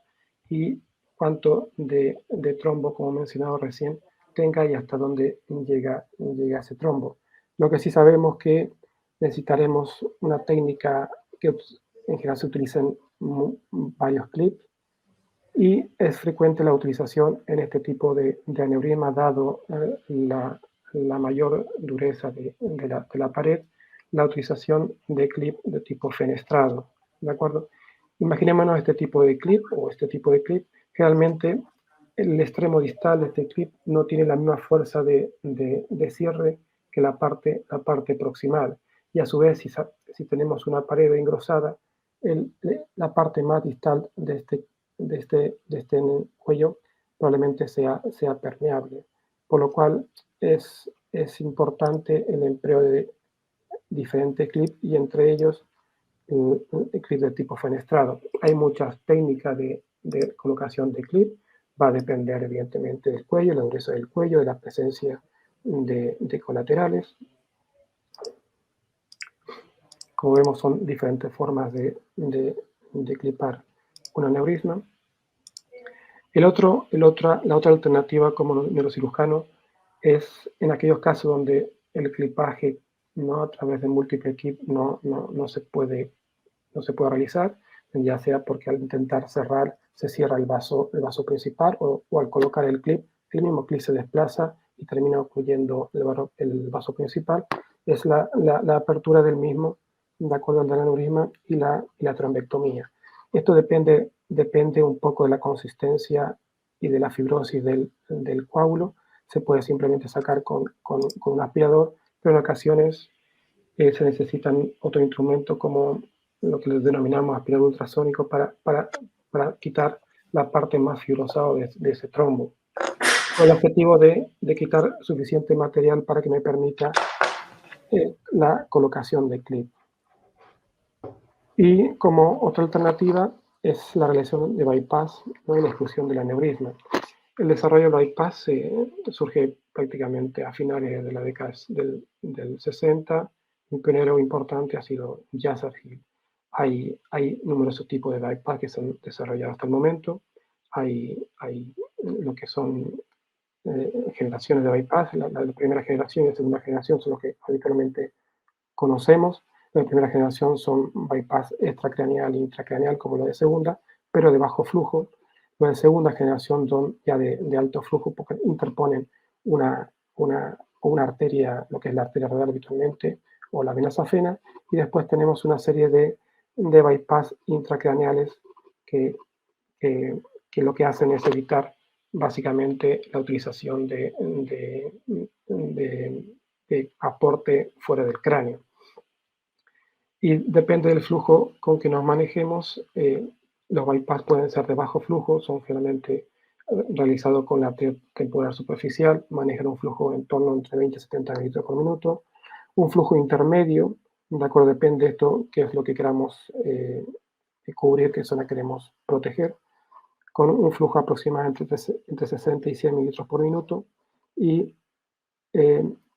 y cuánto de trombo, como mencionado recién, tenga, y hasta dónde llega ese trombo. Lo que sí sabemos que necesitaremos una técnica que en general se utilizan varios clips, y es frecuente la utilización en este tipo de aneurisma, dado la mayor dureza de la pared, la utilización de clip de tipo fenestrado, ¿de acuerdo? Imaginémonos este tipo de clip, realmente el extremo distal de este clip no tiene la misma fuerza de cierre que la parte proximal. Y a su vez, si tenemos una pared engrosada, la parte más distal de este cuello probablemente sea permeable. Por lo cual es importante el empleo de diferentes clips y entre ellos el clip de tipo fenestrado. Hay muchas técnicas de colocación de clip. Va a depender evidentemente del cuello, la dureza del cuello, de la presencia de colaterales. Como vemos, son diferentes formas de clipar un aneurisma. La otra alternativa como neurocirujano es en aquellos casos donde el clipaje, ¿no?, a través de múltiples clips no se puede realizar, ya sea porque al intentar cerrar se cierra el vaso principal o al colocar el mismo clip se desplaza y termina ocluyendo el vaso principal. Es la apertura del mismo de acuerdo al aneurisma y la trombectomía. Esto depende un poco de la consistencia y de la fibrosis del coágulo. Se puede simplemente sacar con un aspirador, pero en ocasiones se necesitan otro instrumento como lo que les denominamos aspirador ultrasónico para quitar la parte más fibrosa de ese trombo, con el objetivo de quitar suficiente material para que me permita la colocación de clip. Y como otra alternativa es la realización de bypass, ¿no?, y la exclusión del aneurisma. El desarrollo del bypass surge prácticamente a finales de la década del 60. Un pionero importante ha sido Jasser Hill. Hay numerosos tipos de bypass que se han desarrollado hasta el momento. Hay lo que son generaciones de bypass. La primera generación y la segunda generación son los que habitualmente conocemos. La primera generación son bypass extracraneal e intracraneal, como la de segunda, pero de bajo flujo. Los de segunda generación son ya de alto flujo porque interponen una arteria, lo que es la arteria renal habitualmente, o la vena safena, y después tenemos una serie de bypass intracraneales que lo que hacen es evitar básicamente la utilización de aporte fuera del cráneo. Y depende del flujo con que nos manejemos. Los bypass pueden ser de bajo flujo, son generalmente realizados con la arteria temporal superficial, manejan un flujo en torno entre 20 y 70 mililitros por minuto. Un flujo intermedio, de acuerdo, depende de esto, qué es lo que queramos cubrir, qué zona queremos proteger, con un flujo aproximadamente entre 60 y 100 mililitros por minuto. Y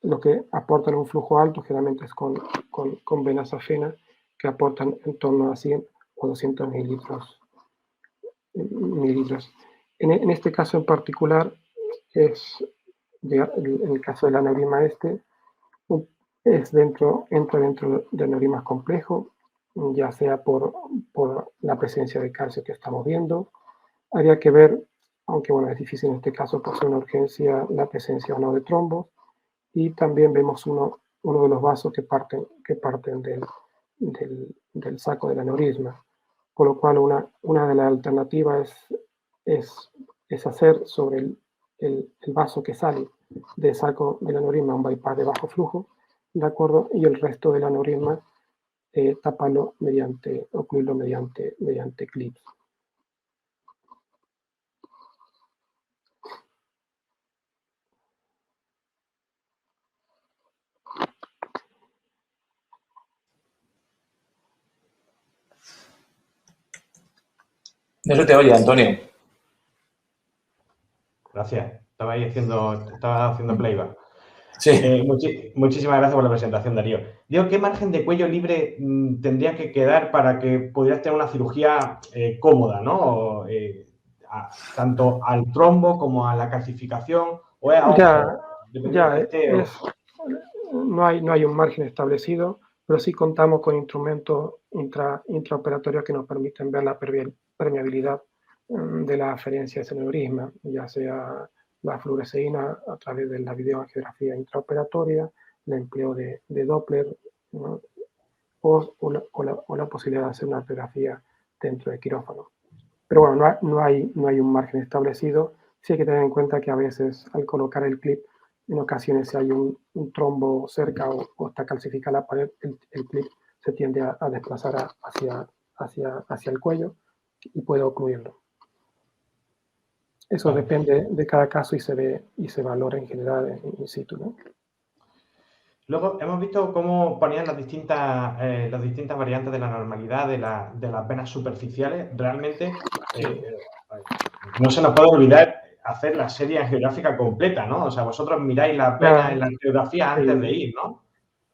lo que aportan un flujo alto generalmente es con vena safena, que aportan en torno a 100 o 200 mililitros. En este caso en particular, en el caso del aneurisma entra dentro de aneurismas complejos, ya sea por la presencia de calcio que estamos viendo. Habría que ver, aunque bueno, es difícil en este caso por ser una urgencia, la presencia o no de trombos. Y también vemos uno de los vasos que parten del saco del aneurisma. Por lo cual una de las alternativas es hacer sobre el vaso que sale del saco del aneurisma un bypass de bajo flujo, ¿de acuerdo? Y el resto del aneurisma taparlo ocluirlo mediante clips. No se te oye, Antonio. Gracias. Estaba haciendo playback. Sí. Muchísimas gracias por la presentación, Darío. Digo, ¿qué margen de cuello libre tendría que quedar para que pudieras tener una cirugía cómoda, ¿no? Tanto al trombo como a la calcificación o a ojo, no hay un margen establecido, pero sí contamos con instrumentos intraoperatorios que nos permiten ver la permeabilidad de la aferencia de ese aneurisma, ya sea la fluoresceína a través de la videoangiografía intraoperatoria, el empleo de Doppler, ¿no?, o la posibilidad de hacer una radiografía dentro de quirófano. Pero bueno, no hay un margen establecido, sí hay que tener en cuenta que a veces al colocar el clip, en ocasiones si hay un trombo cerca o está calcificada la pared, el clip se tiende a desplazar hacia el cuello y puede ocluirlo. Eso depende de cada caso y se valora en general in situ, ¿no? Luego hemos visto cómo ponían las distintas variantes de la normalidad de las venas superficiales. Realmente no se nos puede olvidar hacer la serie angiográfica completa, ¿no? O sea, vosotros miráis las venas en la angiografía antes de ir, ¿no?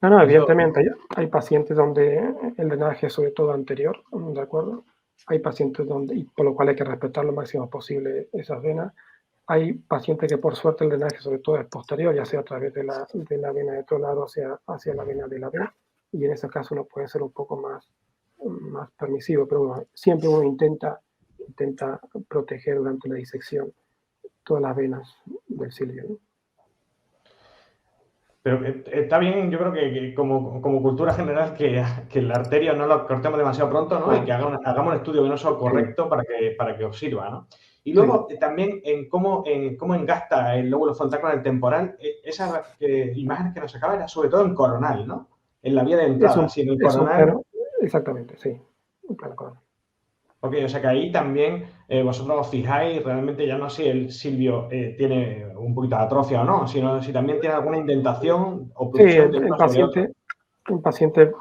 No, evidentemente hay pacientes donde el drenaje es sobre todo anterior, ¿de acuerdo? Hay pacientes donde, y por lo cual hay que respetar lo máximo posible esas venas. Hay pacientes que por suerte el drenaje sobre todo es posterior, ya sea a través de la vena de tronado hacia la vena de la vena, y en ese caso uno puede ser un poco más permisivo, pero bueno, siempre uno intenta proteger durante la disección todas las venas del silvio, ¿no? Pero está bien, yo creo que como cultura general, que la arteria no la cortemos demasiado pronto, ¿no? Y que hagamos un estudio venoso correcto para que os sirva, ¿no? Y luego también en cómo engasta el lóbulo frontal con el temporal, esas imágenes que nos sacaba era sobre todo en coronal, ¿no? En la vía de entrada, en el coronal. Exactamente, sí, en plano coronal. Ok, o sea que ahí también vosotros os fijáis realmente ya no si el silvio tiene un poquito de atrofia o no, sino si también tiene alguna indentación o obstrucción de uno sobre otro. Un paciente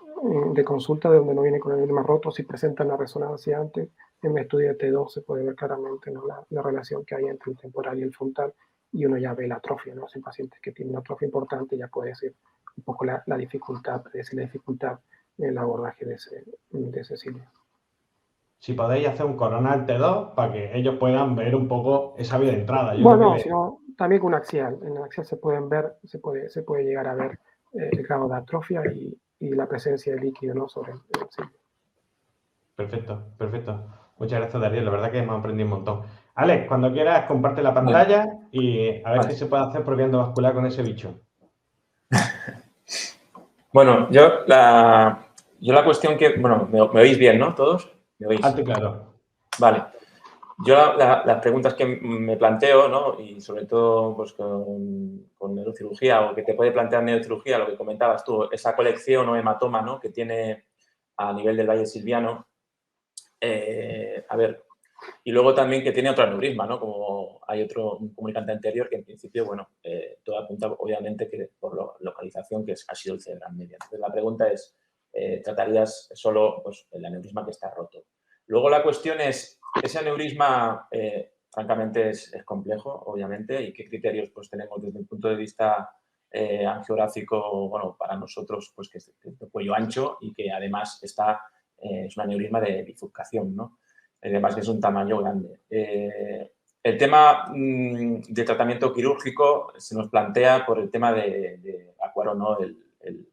de consulta de donde no viene con el aneurisma roto, si presenta una resonancia antes, en el estudio de T2 se puede ver claramente, ¿no? la relación que hay entre el temporal y el frontal, y uno ya ve la atrofia, ¿no? Son pacientes que tienen una atrofia importante, ya puede ser un poco la dificultad, predecir la dificultad en el abordaje de ese silvio. Si podéis hacer un coronal T2 para que ellos puedan ver un poco esa vía de entrada. Bueno, sino también con un axial. En el axial se pueden ver, se puede llegar a ver el grado de atrofia y la presencia de líquido, ¿no? Sobre el silvio. Perfecto, perfecto. Muchas gracias, Darío. La verdad que hemos aprendido un montón. Alex, cuando quieras, comparte la pantalla y a ver qué se puede hacer por vía endovascular con ese bicho. Bueno, yo la cuestión que... Bueno, ¿me oís bien, no? ¿Todos? ¿Me oís? Alto y claro. Vale. Yo las preguntas que me planteo, ¿no? Y sobre todo pues, con neurocirugía o que te puede plantear neurocirugía, lo que comentabas tú, esa colección o hematoma, ¿no? Que tiene a nivel del valle silviano. A ver, y luego también que tiene otro aneurisma, ¿no? Como hay un comunicante anterior que en principio, bueno, todo apunta obviamente que por la localización que ha sido el cerebral media. Entonces la pregunta es, ¿tratarías solo pues, el aneurisma que está roto? Luego la cuestión es, ese aneurisma francamente es complejo, obviamente, y qué criterios pues tenemos desde el punto de vista angiográfico, bueno, para nosotros, pues que es de cuello ancho y que además es un aneurisma de bifurcación, ¿no? Además que es un tamaño grande. El tema de tratamiento quirúrgico se nos plantea por el tema de evacuar o no el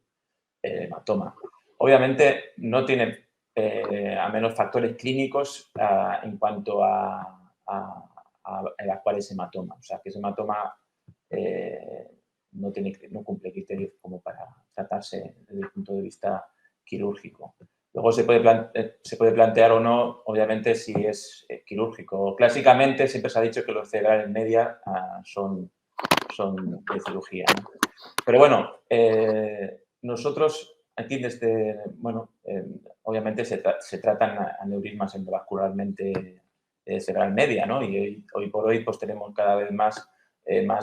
hematoma. Obviamente no tiene a menos factores clínicos en cuanto a evacuar ese hematoma. O sea, que ese hematoma no cumple criterios como para tratarse desde el punto de vista quirúrgico. Luego se puede plantear o no, obviamente, si es quirúrgico. Clásicamente siempre se ha dicho que los cerebrales media son de cirugía, ¿no? Pero bueno, nosotros aquí obviamente se tratan aneurismas endovascularmente cerebral media, ¿no? Y hoy por hoy pues tenemos cada vez más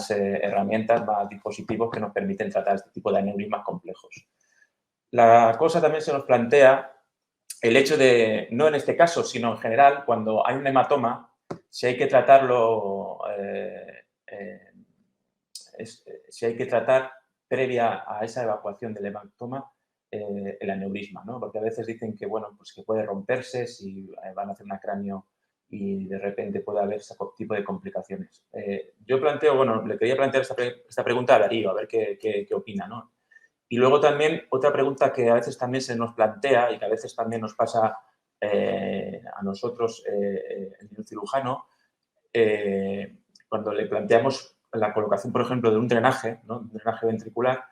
herramientas, más dispositivos que nos permiten tratar este tipo de aneurismas complejos. La cosa también se nos plantea el hecho de, no en este caso, sino en general, cuando hay un hematoma, si hay que tratarlo, si hay que tratar previa a esa evacuación del hematoma el aneurisma, ¿no? Porque a veces dicen que, bueno, pues que puede romperse si van a hacer una cráneo y de repente puede haber ese tipo de complicaciones. Yo planteo, bueno, le quería plantear esta pregunta a Darío, a ver qué opina, ¿no? Y luego también otra pregunta que a veces también se nos plantea y que a veces también nos pasa a nosotros, el cirujano, cuando le planteamos la colocación, por ejemplo, de un drenaje, ¿no? Un drenaje ventricular,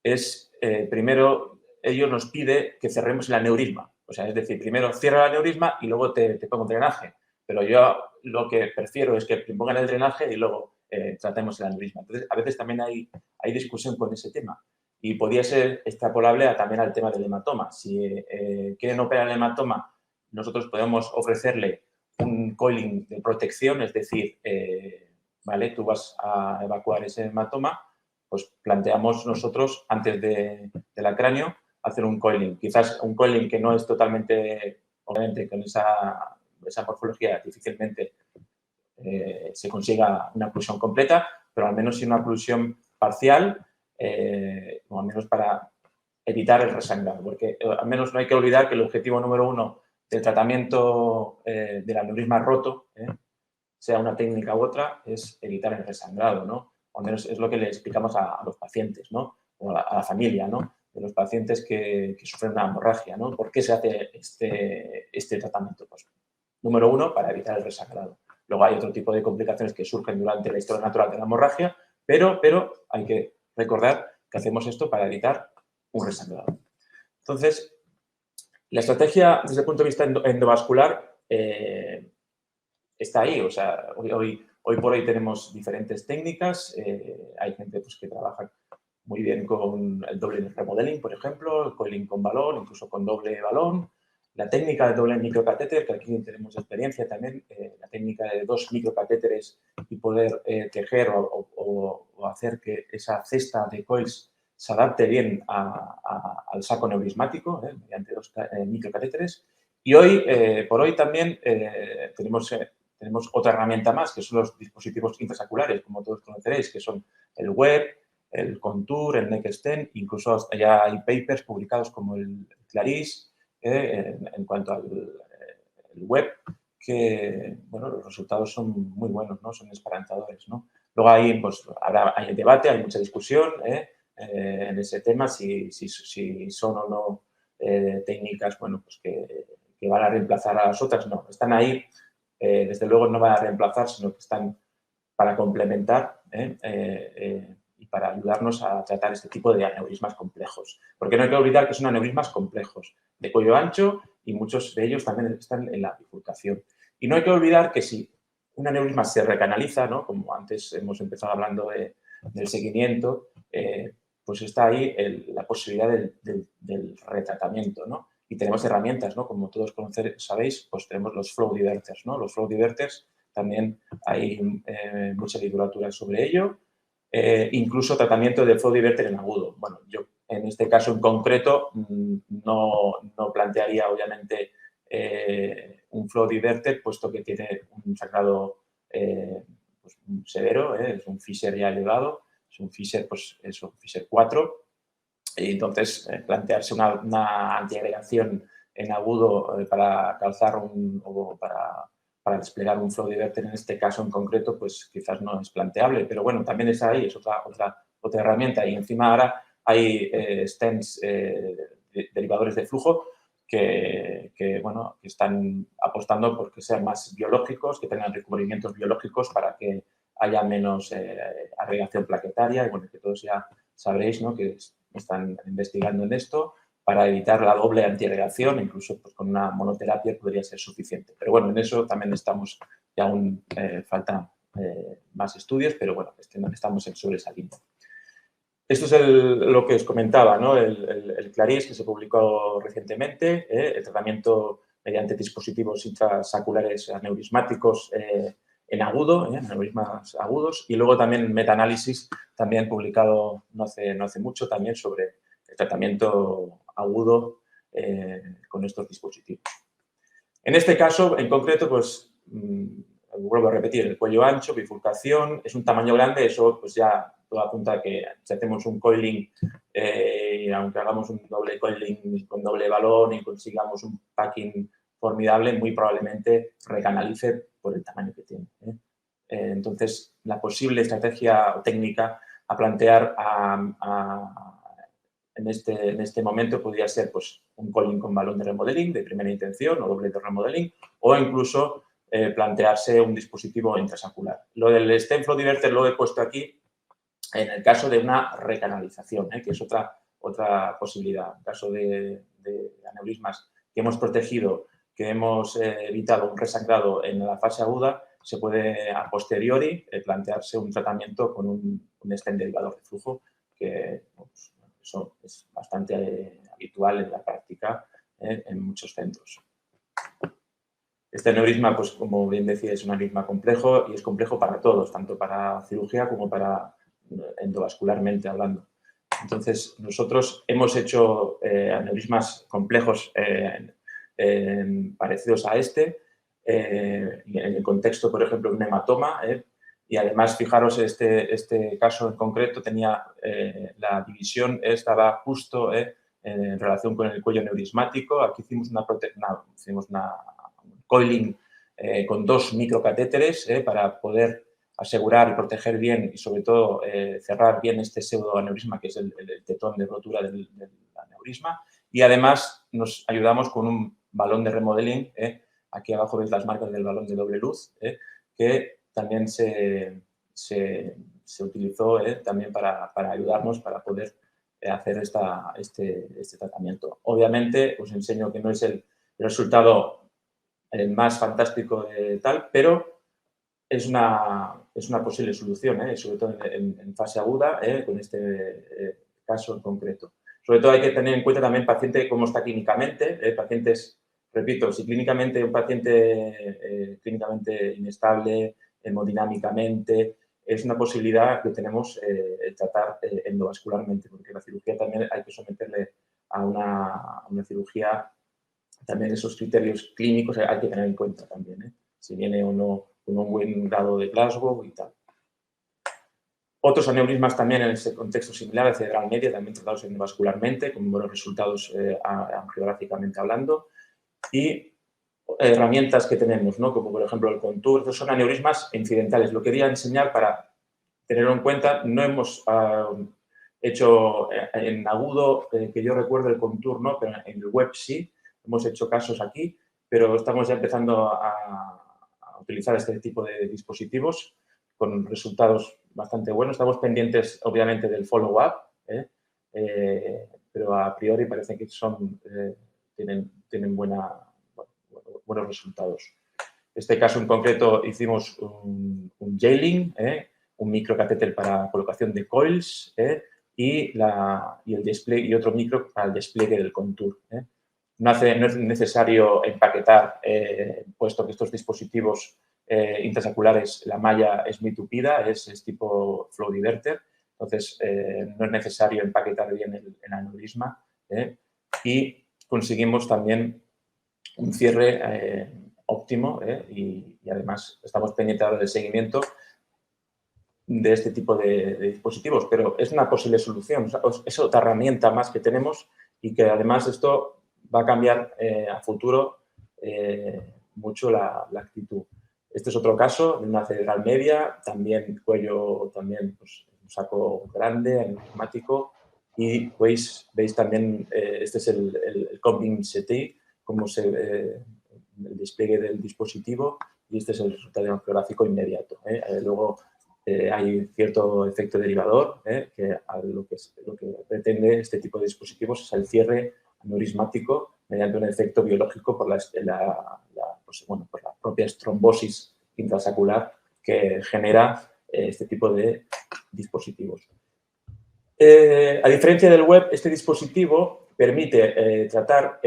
es primero ellos nos pide que cerremos el aneurisma. O sea, es decir, primero cierra el aneurisma y luego te pongo un drenaje. Pero yo lo que prefiero es que pongan el drenaje y luego tratemos el aneurisma. Entonces, a veces también hay discusión con ese tema. Y podría ser extrapolable también al tema del hematoma. Si quieren operar el hematoma, nosotros podemos ofrecerle un coiling de protección, es decir, ¿vale? Tú vas a evacuar ese hematoma, pues planteamos nosotros, antes del cráneo, hacer un coiling. Quizás un coiling que no es totalmente, obviamente, con esa morfología difícilmente se consiga una oclusión completa, pero al menos sí una oclusión parcial, o al menos para evitar el resangrado, porque al menos no hay que olvidar que el objetivo número 1 del tratamiento del aneurisma roto, sea una técnica u otra, es evitar el resangrado, ¿no? O al menos es lo que le explicamos a los pacientes, ¿no? O a la familia, ¿no? De los pacientes que sufren una hemorragia, ¿no? ¿Por qué se hace este tratamiento? Pues, número 1, para evitar el resangrado. Luego hay otro tipo de complicaciones que surgen durante la historia natural de la hemorragia, pero hay que recordar que hacemos esto para evitar un resangrado. Entonces, la estrategia desde el punto de vista endovascular está ahí. O sea, hoy por hoy tenemos diferentes técnicas. Hay gente pues, que trabaja muy bien con el doble remodeling, por ejemplo, el coiling con balón, incluso con doble balón. La técnica de doble microcatéter, que aquí tenemos experiencia también, la técnica de 2 microcatéteres y poder tejer o hacer que esa cesta de coils se adapte bien al saco neurismático mediante 2 microcatéteres. Y hoy, por hoy también tenemos otra herramienta más, que son los dispositivos intrasaculares, como todos conoceréis, que son el web, el Contour, el NextStem, incluso ya hay papers publicados como el Claris en cuanto al web, que bueno, los resultados son muy buenos, ¿no? Son esperanzadores, ¿no? Luego ahí pues, hay debate, hay mucha discusión en ese tema, si son o no técnicas bueno, pues que van a reemplazar a las otras. No, están ahí, desde luego no van a reemplazar, sino que están para complementar y para ayudarnos a tratar este tipo de aneurismas complejos. Porque no hay que olvidar que son aneurismas complejos, de cuello ancho, y muchos de ellos también están en la bifurcación. Y no hay que olvidar que si un aneurisma se recanaliza, ¿no? Como antes hemos empezado hablando del seguimiento, pues está ahí la posibilidad del retratamiento, ¿no? Y tenemos herramientas, ¿no? Como todos sabéis, pues tenemos los flow diverters, ¿no? Los flow diverters también hay mucha literatura sobre ello. Incluso tratamiento de flow diverter en agudo. Bueno, yo en este caso en concreto no plantearía obviamente un flow diverter, puesto que tiene un sangrado pues, severo, es un Fisher ya elevado, es un Fisher, pues, es un Fisher 4. Y entonces plantearse una antiagregación en agudo para calzar o para desplegar un flow diverter en este caso en concreto, pues quizás no es planteable. Pero bueno, también es ahí, es otra herramienta. Y encima ahora hay stents derivadores de flujo que están apostando por que sean más biológicos, que tengan recubrimientos biológicos para que haya menos agregación plaquetaria. Y bueno, que todos ya sabréis, ¿no?, que están investigando en esto para evitar la doble antiagregación, incluso pues, con una monoterapia podría ser suficiente. Pero bueno, en eso también estamos, y aún faltan más estudios, pero bueno, estamos sobre esa línea. Esto es lo que os comentaba, ¿no? El Claris, que se publicó recientemente, el tratamiento mediante dispositivos intrasaculares aneurismáticos en agudo, aneurismas agudos, y luego también metaanálisis, también publicado no hace mucho, también sobre el tratamiento agudo con estos dispositivos. En este caso, en concreto, pues vuelvo a repetir, el cuello ancho, bifurcación, es un tamaño grande, eso pues ya todo apunta a que si hacemos un coiling, aunque hagamos un doble coiling con doble balón y consigamos un packing formidable, muy probablemente recanalice por el tamaño que tiene. Entonces, la posible estrategia o técnica a plantear en este momento podría ser pues, un coiling con balón de remodeling de primera intención o doble de remodeling, o incluso plantearse un dispositivo intrasacular. Lo del stem flow diverter lo he puesto aquí en el caso de una recanalización, que es otra posibilidad. En caso de aneurismas que hemos protegido, que hemos evitado un resangrado en la fase aguda, se puede a posteriori plantearse un tratamiento con un stent derivador de flujo, que pues, eso es bastante habitual en la práctica en muchos centros. Este aneurisma, pues como bien decía, es un aneurisma complejo y es complejo para todos, tanto para cirugía como para endovascularmente hablando. Entonces, nosotros hemos hecho aneurismas complejos parecidos a este, en el contexto, por ejemplo, de un hematoma, y además, fijaros, este caso en concreto tenía la división, estaba justo en relación con el cuello neurismático. Aquí hicimos un coiling con 2 microcatéteres para poder asegurar y proteger bien y, sobre todo, cerrar bien este pseudoaneurisma, que es el tetón de rotura del aneurisma. Y, además, nos ayudamos con un balón de remodeling. Aquí abajo veis las marcas del balón de doble luz, que también se utilizó también para ayudarnos para poder hacer este tratamiento. Obviamente, os enseño que no es el resultado más fantástico de tal, pero es una posible solución, sobre todo en fase aguda, con este caso en concreto. Sobre todo hay que tener en cuenta también el paciente cómo está clínicamente. Pacientes, repito, si clínicamente un paciente clínicamente inestable, hemodinámicamente, es una posibilidad que tenemos tratar endovascularmente, porque la cirugía también hay que someterle a una cirugía. También esos criterios clínicos hay que tener en cuenta también, si viene o no con un buen grado de Glasgow y tal. Otros aneurismas también en ese contexto similar, hacia edad media, también tratados endovascularmente, con buenos resultados angiográficamente hablando. Y herramientas que tenemos, ¿no? Como por ejemplo el contour. Estos son aneurismas incidentales. Lo quería enseñar para tenerlo en cuenta. No hemos hecho en agudo, que yo recuerdo, el contour, ¿no? Pero en el web sí. Hemos hecho casos aquí, pero estamos ya empezando a utilizar este tipo de dispositivos con resultados bastante buenos. Estamos pendientes, obviamente, del follow-up, pero a priori parece que tienen buenos resultados. Este caso en concreto hicimos un jailing, un microcatéter para colocación de coils y el despliegue, y otro micro para el despliegue del contour. No es necesario empaquetar, puesto que estos dispositivos intrasaculares, la malla es muy tupida, es tipo flow diverter, entonces no es necesario empaquetar bien el aneurisma y conseguimos también un cierre óptimo y además estamos pendientes ahora del seguimiento de este tipo de dispositivos, pero es una posible solución, es otra herramienta más que tenemos y que además esto va a cambiar a futuro mucho la actitud. Este es otro caso de una cerebral media, también cuello, pues, un saco grande, aneurismático, y veis también, este es el Combing CT, como el despliegue del dispositivo, y este es el resultado angiográfico inmediato. Luego hay cierto efecto derivador, que lo que pretende este tipo de dispositivos es el cierre aneurismático mediante un efecto biológico por la propia trombosis intrasacular que genera este tipo de dispositivos. A diferencia del web, este dispositivo permite tratar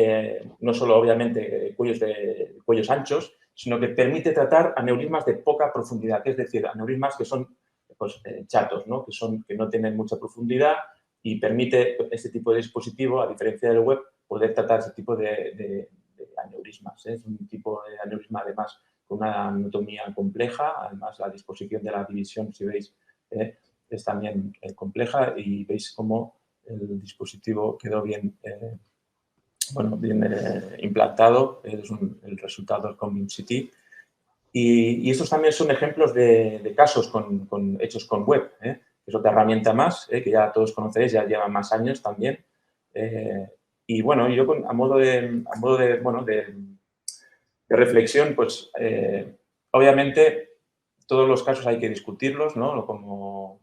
no solo, obviamente, cuellos anchos, sino que permite tratar aneurismas de poca profundidad, es decir, aneurismas que son pues, chatos, ¿no? Que no tienen mucha profundidad, y permite este tipo de dispositivo, a diferencia del web, poder tratar este tipo de aneurismas. Es un tipo de aneurisma, además, con una anatomía compleja. Además, la disposición de la división, si veis, es también compleja, y veis cómo el dispositivo quedó bien implantado. Es el resultado del Combing CT. Y estos también son ejemplos de casos hechos con web, es otra herramienta más, que ya todos conocéis, ya lleva más años también. Y bueno, yo a modo de reflexión, pues obviamente todos los casos hay que discutirlos, ¿no? Como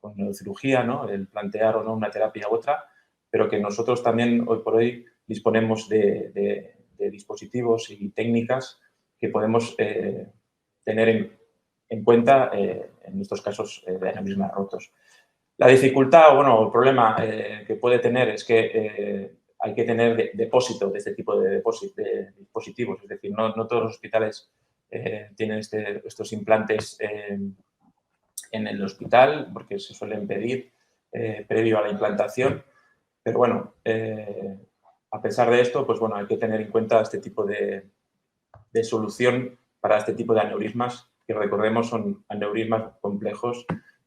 con neurocirugía, ¿no? El plantear o no una terapia u otra, pero que nosotros también hoy por hoy disponemos de de dispositivos y técnicas que podemos tener en cuenta en estos casos de aneurismas rotos. La dificultad o el problema que puede tener es que hay que tener depósito de este tipo de dispositivos. Es decir, no todos los hospitales tienen estos implantes en el hospital porque se suelen pedir previo a la implantación. Pero bueno, a pesar de esto, pues bueno, hay que tener en cuenta este tipo de solución para este tipo de aneurismas, que recordemos son aneurismas complejos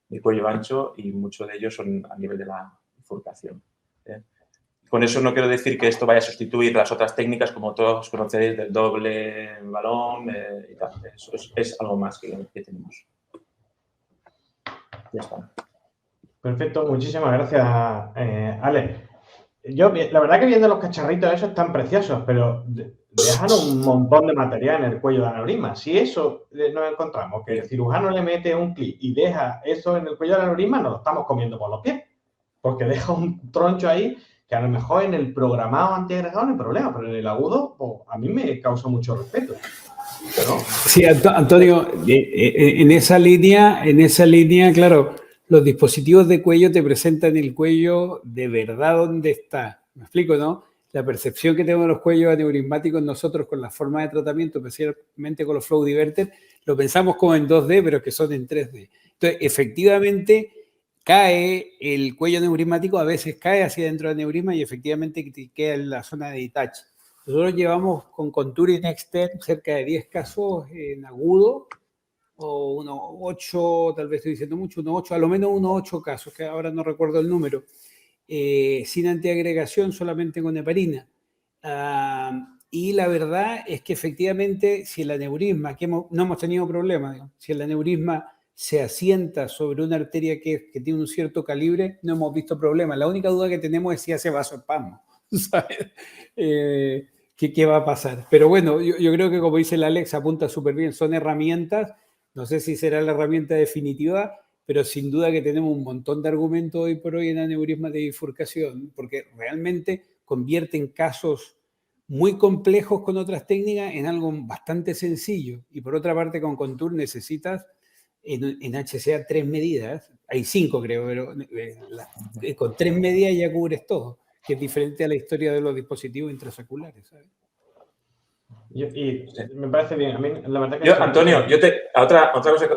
de cuello ancho y muchos de ellos son a nivel de la bifurcación. Con eso no quiero decir que esto vaya a sustituir las otras técnicas, como todos conoceréis, del doble balón y tal. Eso es algo más que tenemos. Ya está. Perfecto, muchísimas gracias, Ale. Yo, la verdad que viendo los cacharritos esos están preciosos, pero dejan un montón de material en el cuello de aneurisma. Si eso nos encontramos, que el cirujano le mete un clip y deja eso en el cuello de aneurisma, nos lo estamos comiendo por los pies, porque deja un troncho ahí que a lo mejor en el programado antiagregado no hay problema, pero en el agudo, pues, a mí me causa mucho respeto, ¿no? Sí, Antonio, en esa línea, claro, los dispositivos de cuello te presentan el cuello de verdad donde está. ¿Me explico, no? La percepción que tenemos de los cuellos aneurismáticos nosotros con la forma de tratamiento, especialmente con los flow diverter, lo pensamos como en 2D, pero que son en 3D. Entonces, efectivamente, cae el cuello aneurismático, a veces cae hacia dentro del aneurisma y efectivamente queda en la zona de detach. Nosotros llevamos con Contouring Extend cerca de 10 casos en agudo, o unos 8, tal vez estoy diciendo mucho, unos 8, a lo menos unos 8 casos, que ahora no recuerdo el número, sin antiagregación, solamente con heparina. Y la verdad es que efectivamente, si el aneurisma, no hemos tenido problemas, digamos, si el aneurisma se asienta sobre una arteria que tiene un cierto calibre, no hemos visto problemas. La única duda que tenemos es si hace vasoespasmo, ¿sabes? ¿Qué va a pasar? Pero bueno, yo creo que como dice el Alex, apunta súper bien, son herramientas, no sé si será la herramienta definitiva, pero sin duda que tenemos un montón de argumentos hoy por hoy en aneurismas de bifurcación, porque realmente convierten casos muy complejos con otras técnicas en algo bastante sencillo. Y por otra parte, con Contour necesitas en HCA 3 medidas, hay 5 creo, pero con 3 medidas ya cubres todo, que es diferente a la historia de los dispositivos intrasaculares, ¿sabes? Y me parece bien. A mí, la verdad que Antonio, otra cosa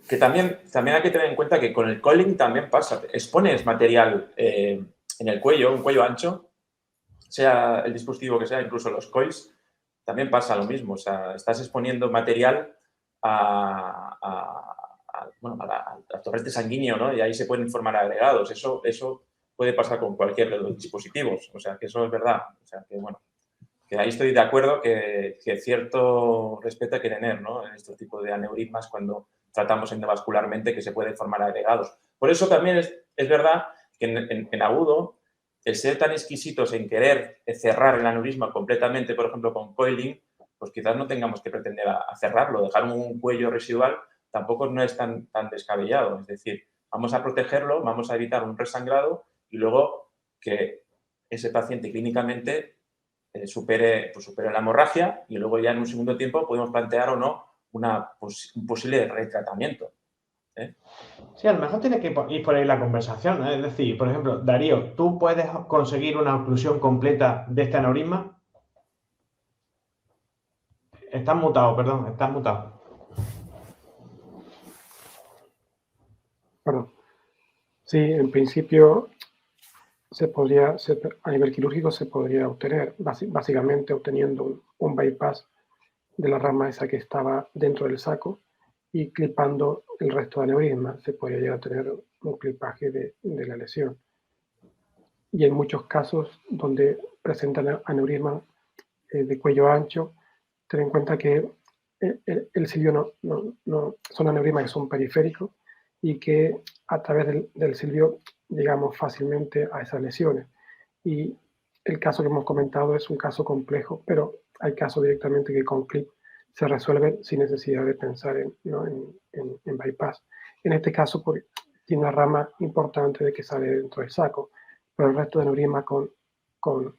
que también hay que tener en cuenta que con el coiling también pasa. Expones material en el cuello, un cuello ancho, sea el dispositivo que sea, incluso los coils, también pasa lo mismo. O sea, estás exponiendo material al torrente sanguíneo, ¿no? Y ahí se pueden formar agregados. Eso puede pasar con cualquier de los dispositivos. O sea, que eso es verdad. O sea, que bueno, que ahí estoy de acuerdo que cierto respeto hay que tener, ¿no? En este tipo de aneurismas cuando tratamos endovascularmente que se pueden formar agregados. Por eso también es verdad que en agudo, el ser tan exquisitos en querer cerrar el aneurisma completamente, por ejemplo, con coiling, pues quizás no tengamos que pretender a cerrarlo. Dejar un cuello residual tampoco no es tan descabellado. Es decir, vamos a protegerlo, vamos a evitar un resangrado y luego que ese paciente clínicamente supere la hemorragia y luego ya en un segundo tiempo podemos plantear o no un posible retratamiento. Sí, a lo mejor tiene que ir por ahí la conversación, ¿no? Es decir, por ejemplo, Darío, ¿tú puedes conseguir una oclusión completa de este aneurisma? Estás mutado, perdón, estás mutado. Perdón. Sí, en principio a nivel quirúrgico se podría obtener, básicamente obteniendo un bypass de la rama esa que estaba dentro del saco y clipando el resto de aneurisma. Se podría llegar a tener un clipaje de la lesión. Y en muchos casos donde presentan aneurisma de cuello ancho, ten en cuenta que el silvio no son aneurismas que son periféricos y que a través del silvio llegamos fácilmente a esas lesiones. Y el caso que hemos comentado es un caso complejo, pero hay casos directamente que con clip se resuelven sin necesidad de pensar en bypass. En este caso, tiene una rama importante de que sale dentro del saco, pero el resto de aneurisma con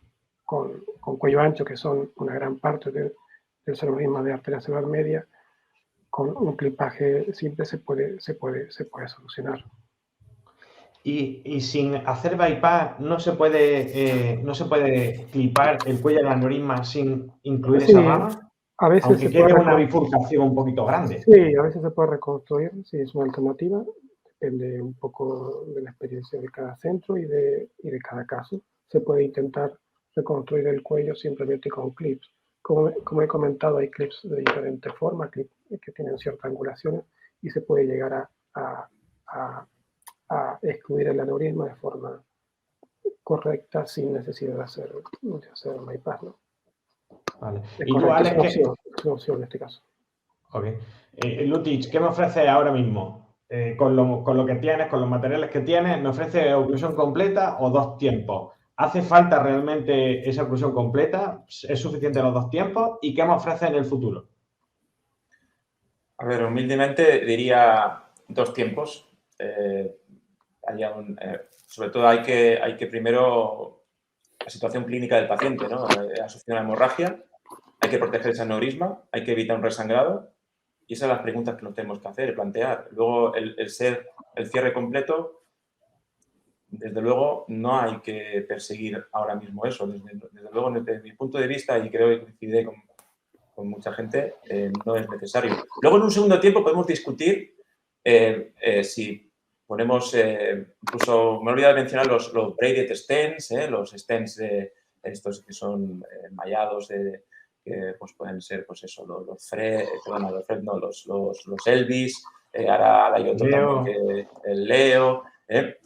con cuello ancho, que son una gran parte del aneurisma de arteria cerebral media, con un clipaje simple se puede solucionar. Y sin hacer bypass no se puede clipar el cuello del aneurisma sin incluir Sí, esa rama, a veces aunque se quede puede una bifurcación un poquito grande. Sí, a veces se puede reconstruir, sí, es una alternativa, depende un poco de la experiencia de cada centro y de cada caso. Se puede intentar reconstruir el cuello simplemente con clips. Como he comentado, hay clips de diferentes formas, clips que tienen ciertas angulaciones y se puede llegar a excluir el aneurisma de forma correcta sin necesidad de hacer un bypass, ¿no? Vale. Es Y tú, correcto, Alex, es una opción en este caso. Ok. Lutich, ¿qué me ofrece ahora mismo? Con lo que tienes, con los materiales que tienes, ¿me ofrece oclusión completa o 2 tiempos? ¿Hace falta realmente esa oclusión completa? ¿Es suficiente los 2 tiempos? ¿Y qué me ofrece en el futuro? A ver, humildemente diría 2 tiempos. Sobre todo hay que primero la situación clínica del paciente, ¿no? Asociación a hemorragia, hay que proteger ese aneurisma, hay que evitar un resangrado y esas son las preguntas que nos tenemos que hacer y plantear. Luego, el cierre completo, desde luego, no hay que perseguir ahora mismo eso. Desde luego, desde mi punto de vista, y creo que coincide con mucha gente, no es necesario. Luego, en un segundo tiempo, podemos discutir si ponemos, incluso me he olvidado de mencionar los braided stents, los stents estos que son mallados, que pues pueden ser, pues eso, los Elvis, ahora hay otro Leo. también que el Leo.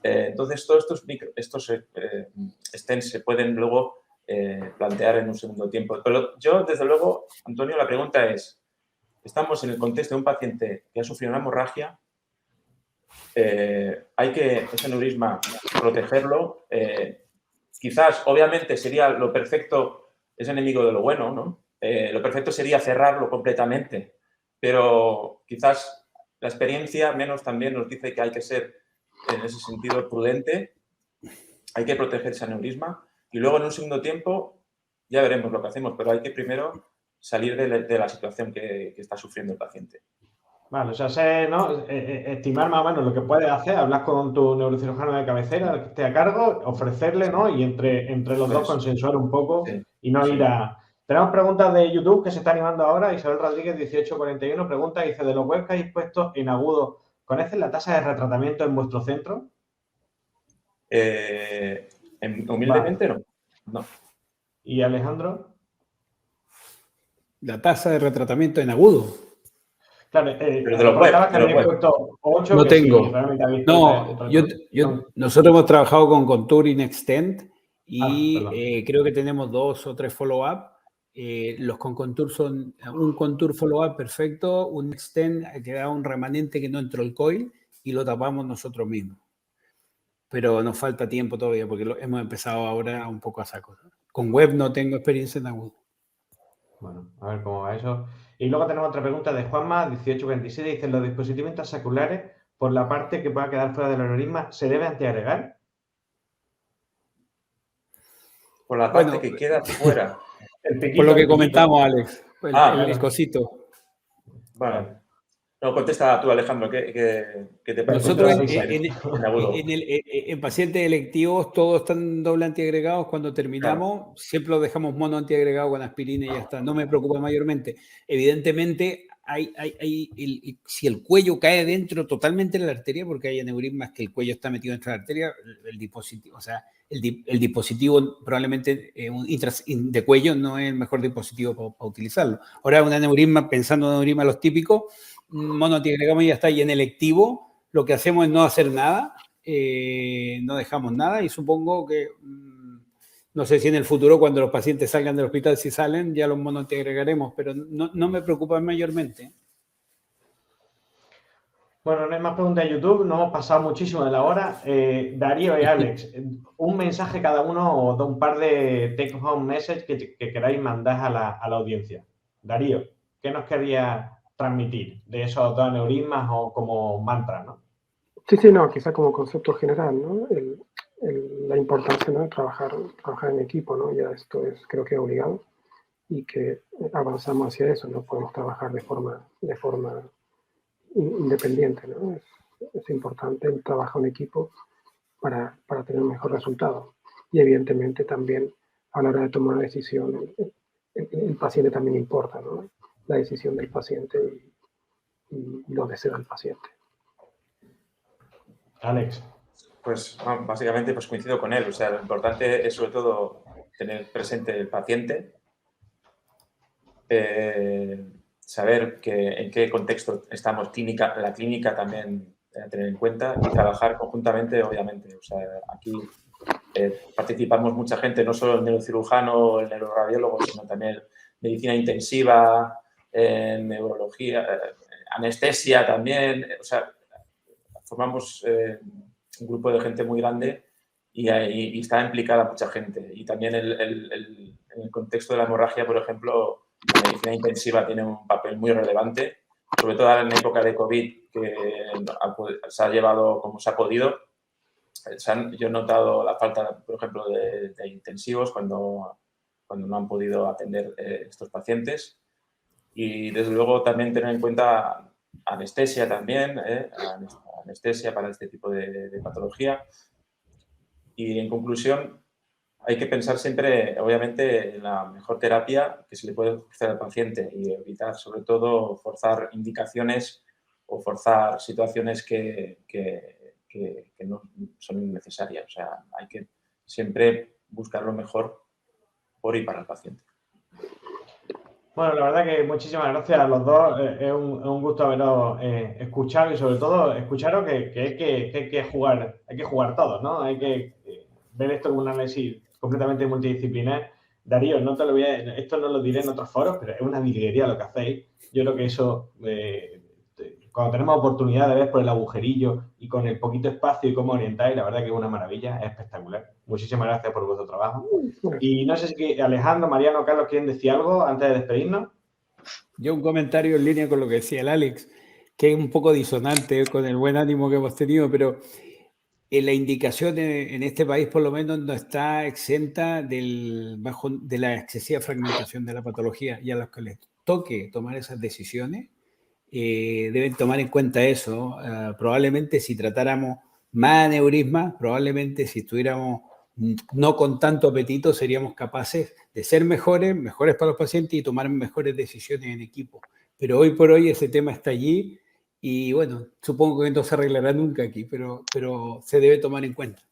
Entonces, todos estos stents se pueden luego plantear en un segundo tiempo. Pero yo, desde luego, Antonio, la pregunta es, estamos en el contexto de un paciente que ha sufrido una hemorragia, hay que ese aneurisma protegerlo. Quizás, obviamente, sería lo perfecto, es enemigo de lo bueno, ¿no? Lo perfecto sería cerrarlo completamente, pero quizás la experiencia menos también nos dice que hay que ser, en ese sentido, prudente, hay que proteger ese aneurisma y luego en un segundo tiempo ya veremos lo que hacemos, pero hay que primero salir de la situación que está sufriendo el paciente. Vale, o sea, ¿no? Estimar más o menos lo que puedes hacer, hablar con tu neurocirujano de cabecera, el que esté a cargo, ofrecerle, ¿no? Y entre los dos consensuar un poco y no ir a... Tenemos preguntas de YouTube que se está animando ahora. Isabel Rodríguez, 1841, pregunta, dice, de los webs que habéis puesto en agudo, ¿conocen la tasa de retratamiento en vuestro centro? Humildemente no. ¿Y Alejandro? La tasa de retratamiento en agudo. Claro, pero de los web, que habéis puesto 8, no que tengo. Si realmente habéis Nosotros hemos trabajado con Contour in Extend y Ah, creo que tenemos 2 o 3 follow-up. Los con Contour son un Contour follow-up perfecto, un Extend que da un remanente que no entró el coil y lo tapamos nosotros mismos. Pero nos falta tiempo todavía porque hemos empezado ahora un poco a saco. Con web no tengo experiencia en agudo. Bueno, a ver cómo va eso. Y luego tenemos otra pregunta de Juanma, 1826, dice, los dispositivos intrasaculares, por la parte que pueda quedar fuera del aneurisma, ¿se debe antiagregar? Por la parte que queda fuera. Por lo que comentamos, Alex. El cosito. Bueno. No, contesta tú, Alejandro, ¿qué te parece? Nosotros en pacientes electivos todos están doble antiagregados. Cuando terminamos, siempre lo dejamos mono antiagregado con aspirina y ya está. No me preocupa mayormente. Evidentemente, si el cuello cae dentro totalmente de la arteria, porque hay aneurismas que el cuello está metido dentro de la arteria, el dispositivo probablemente de cuello no es el mejor dispositivo para utilizarlo. Ahora, un aneurisma, pensando en aneurisma los típicos, mono antiagregamos y ya está. Y en electivo lo que hacemos es no hacer nada, no dejamos nada y supongo que, no sé si en el futuro cuando los pacientes salgan del hospital, si salen, ya los mono antiagregaremos, pero no me preocupa mayormente. Bueno, no hay más preguntas de YouTube, nos hemos pasado muchísimo de la hora. Darío y Alex, un mensaje cada uno o un par de take home message que queráis mandar a la audiencia. Darío, ¿qué nos quería transmitir de esos 2 aneurismas o como mantra, ¿no? Sí, no, quizá como concepto general, ¿no? la importancia, ¿no?, de trabajar en equipo, ¿no? Ya esto es, creo que obligado, y que avanzamos hacia eso, no podemos trabajar de forma independiente, ¿no? Es importante el trabajo en equipo para tener un mejor resultado. Y evidentemente también a la hora de tomar una decisión, el paciente también importa, ¿no? La decisión del paciente y lo desea el paciente. Alex. Pues básicamente pues coincido con él. O sea, lo importante es sobre todo tener presente el paciente, saber en qué contexto estamos, la clínica también tener en cuenta y trabajar conjuntamente, obviamente. O sea, aquí participamos mucha gente, no solo el neurocirujano o el neuroradiólogo, sino también medicina intensiva, neurología, anestesia también. O sea, formamos un grupo de gente muy grande y está implicada mucha gente. Y también en el contexto de la hemorragia, por ejemplo, la medicina intensiva tiene un papel muy relevante, sobre todo en época de COVID, que se ha llevado como se ha podido. Yo he notado la falta, por ejemplo, de intensivos cuando no han podido atender estos pacientes. Y, desde luego, también tener en cuenta anestesia también, anestesia para este tipo de patología. Y, en conclusión, hay que pensar siempre, obviamente, en la mejor terapia que se le puede ofrecer al paciente y evitar, sobre todo, forzar indicaciones o forzar situaciones que no son necesarias. O sea, hay que siempre buscar lo mejor por y para el paciente. Bueno, la verdad que muchísimas gracias a los dos. Es un gusto haberos escuchado y sobre todo escucharos que hay que jugar todos, ¿no? Hay que ver esto como un análisis completamente multidisciplinar. Darío, esto no lo diré en otros foros, pero es una virguería lo que hacéis. Yo creo que eso, cuando tenemos oportunidad de ver por el agujerillo y con el poquito espacio y cómo orientáis, la verdad que es una maravilla, es espectacular. Muchísimas gracias por vuestro trabajo. Y no sé si Alejandro, Mariano, Carlos, ¿quieren decir algo antes de despedirnos? Yo un comentario en línea con lo que decía el Alex, que es un poco disonante con el buen ánimo que hemos tenido, pero la indicación en este país por lo menos no está exenta de la excesiva fragmentación de la patología, y a los que les toque tomar esas decisiones deben tomar en cuenta eso. Probablemente si tratáramos más aneurismas, probablemente si estuviéramos no con tanto apetito, seríamos capaces de ser mejores para los pacientes y tomar mejores decisiones en equipo. Pero hoy por hoy ese tema está allí y bueno, supongo que no se arreglará nunca aquí, pero se debe tomar en cuenta.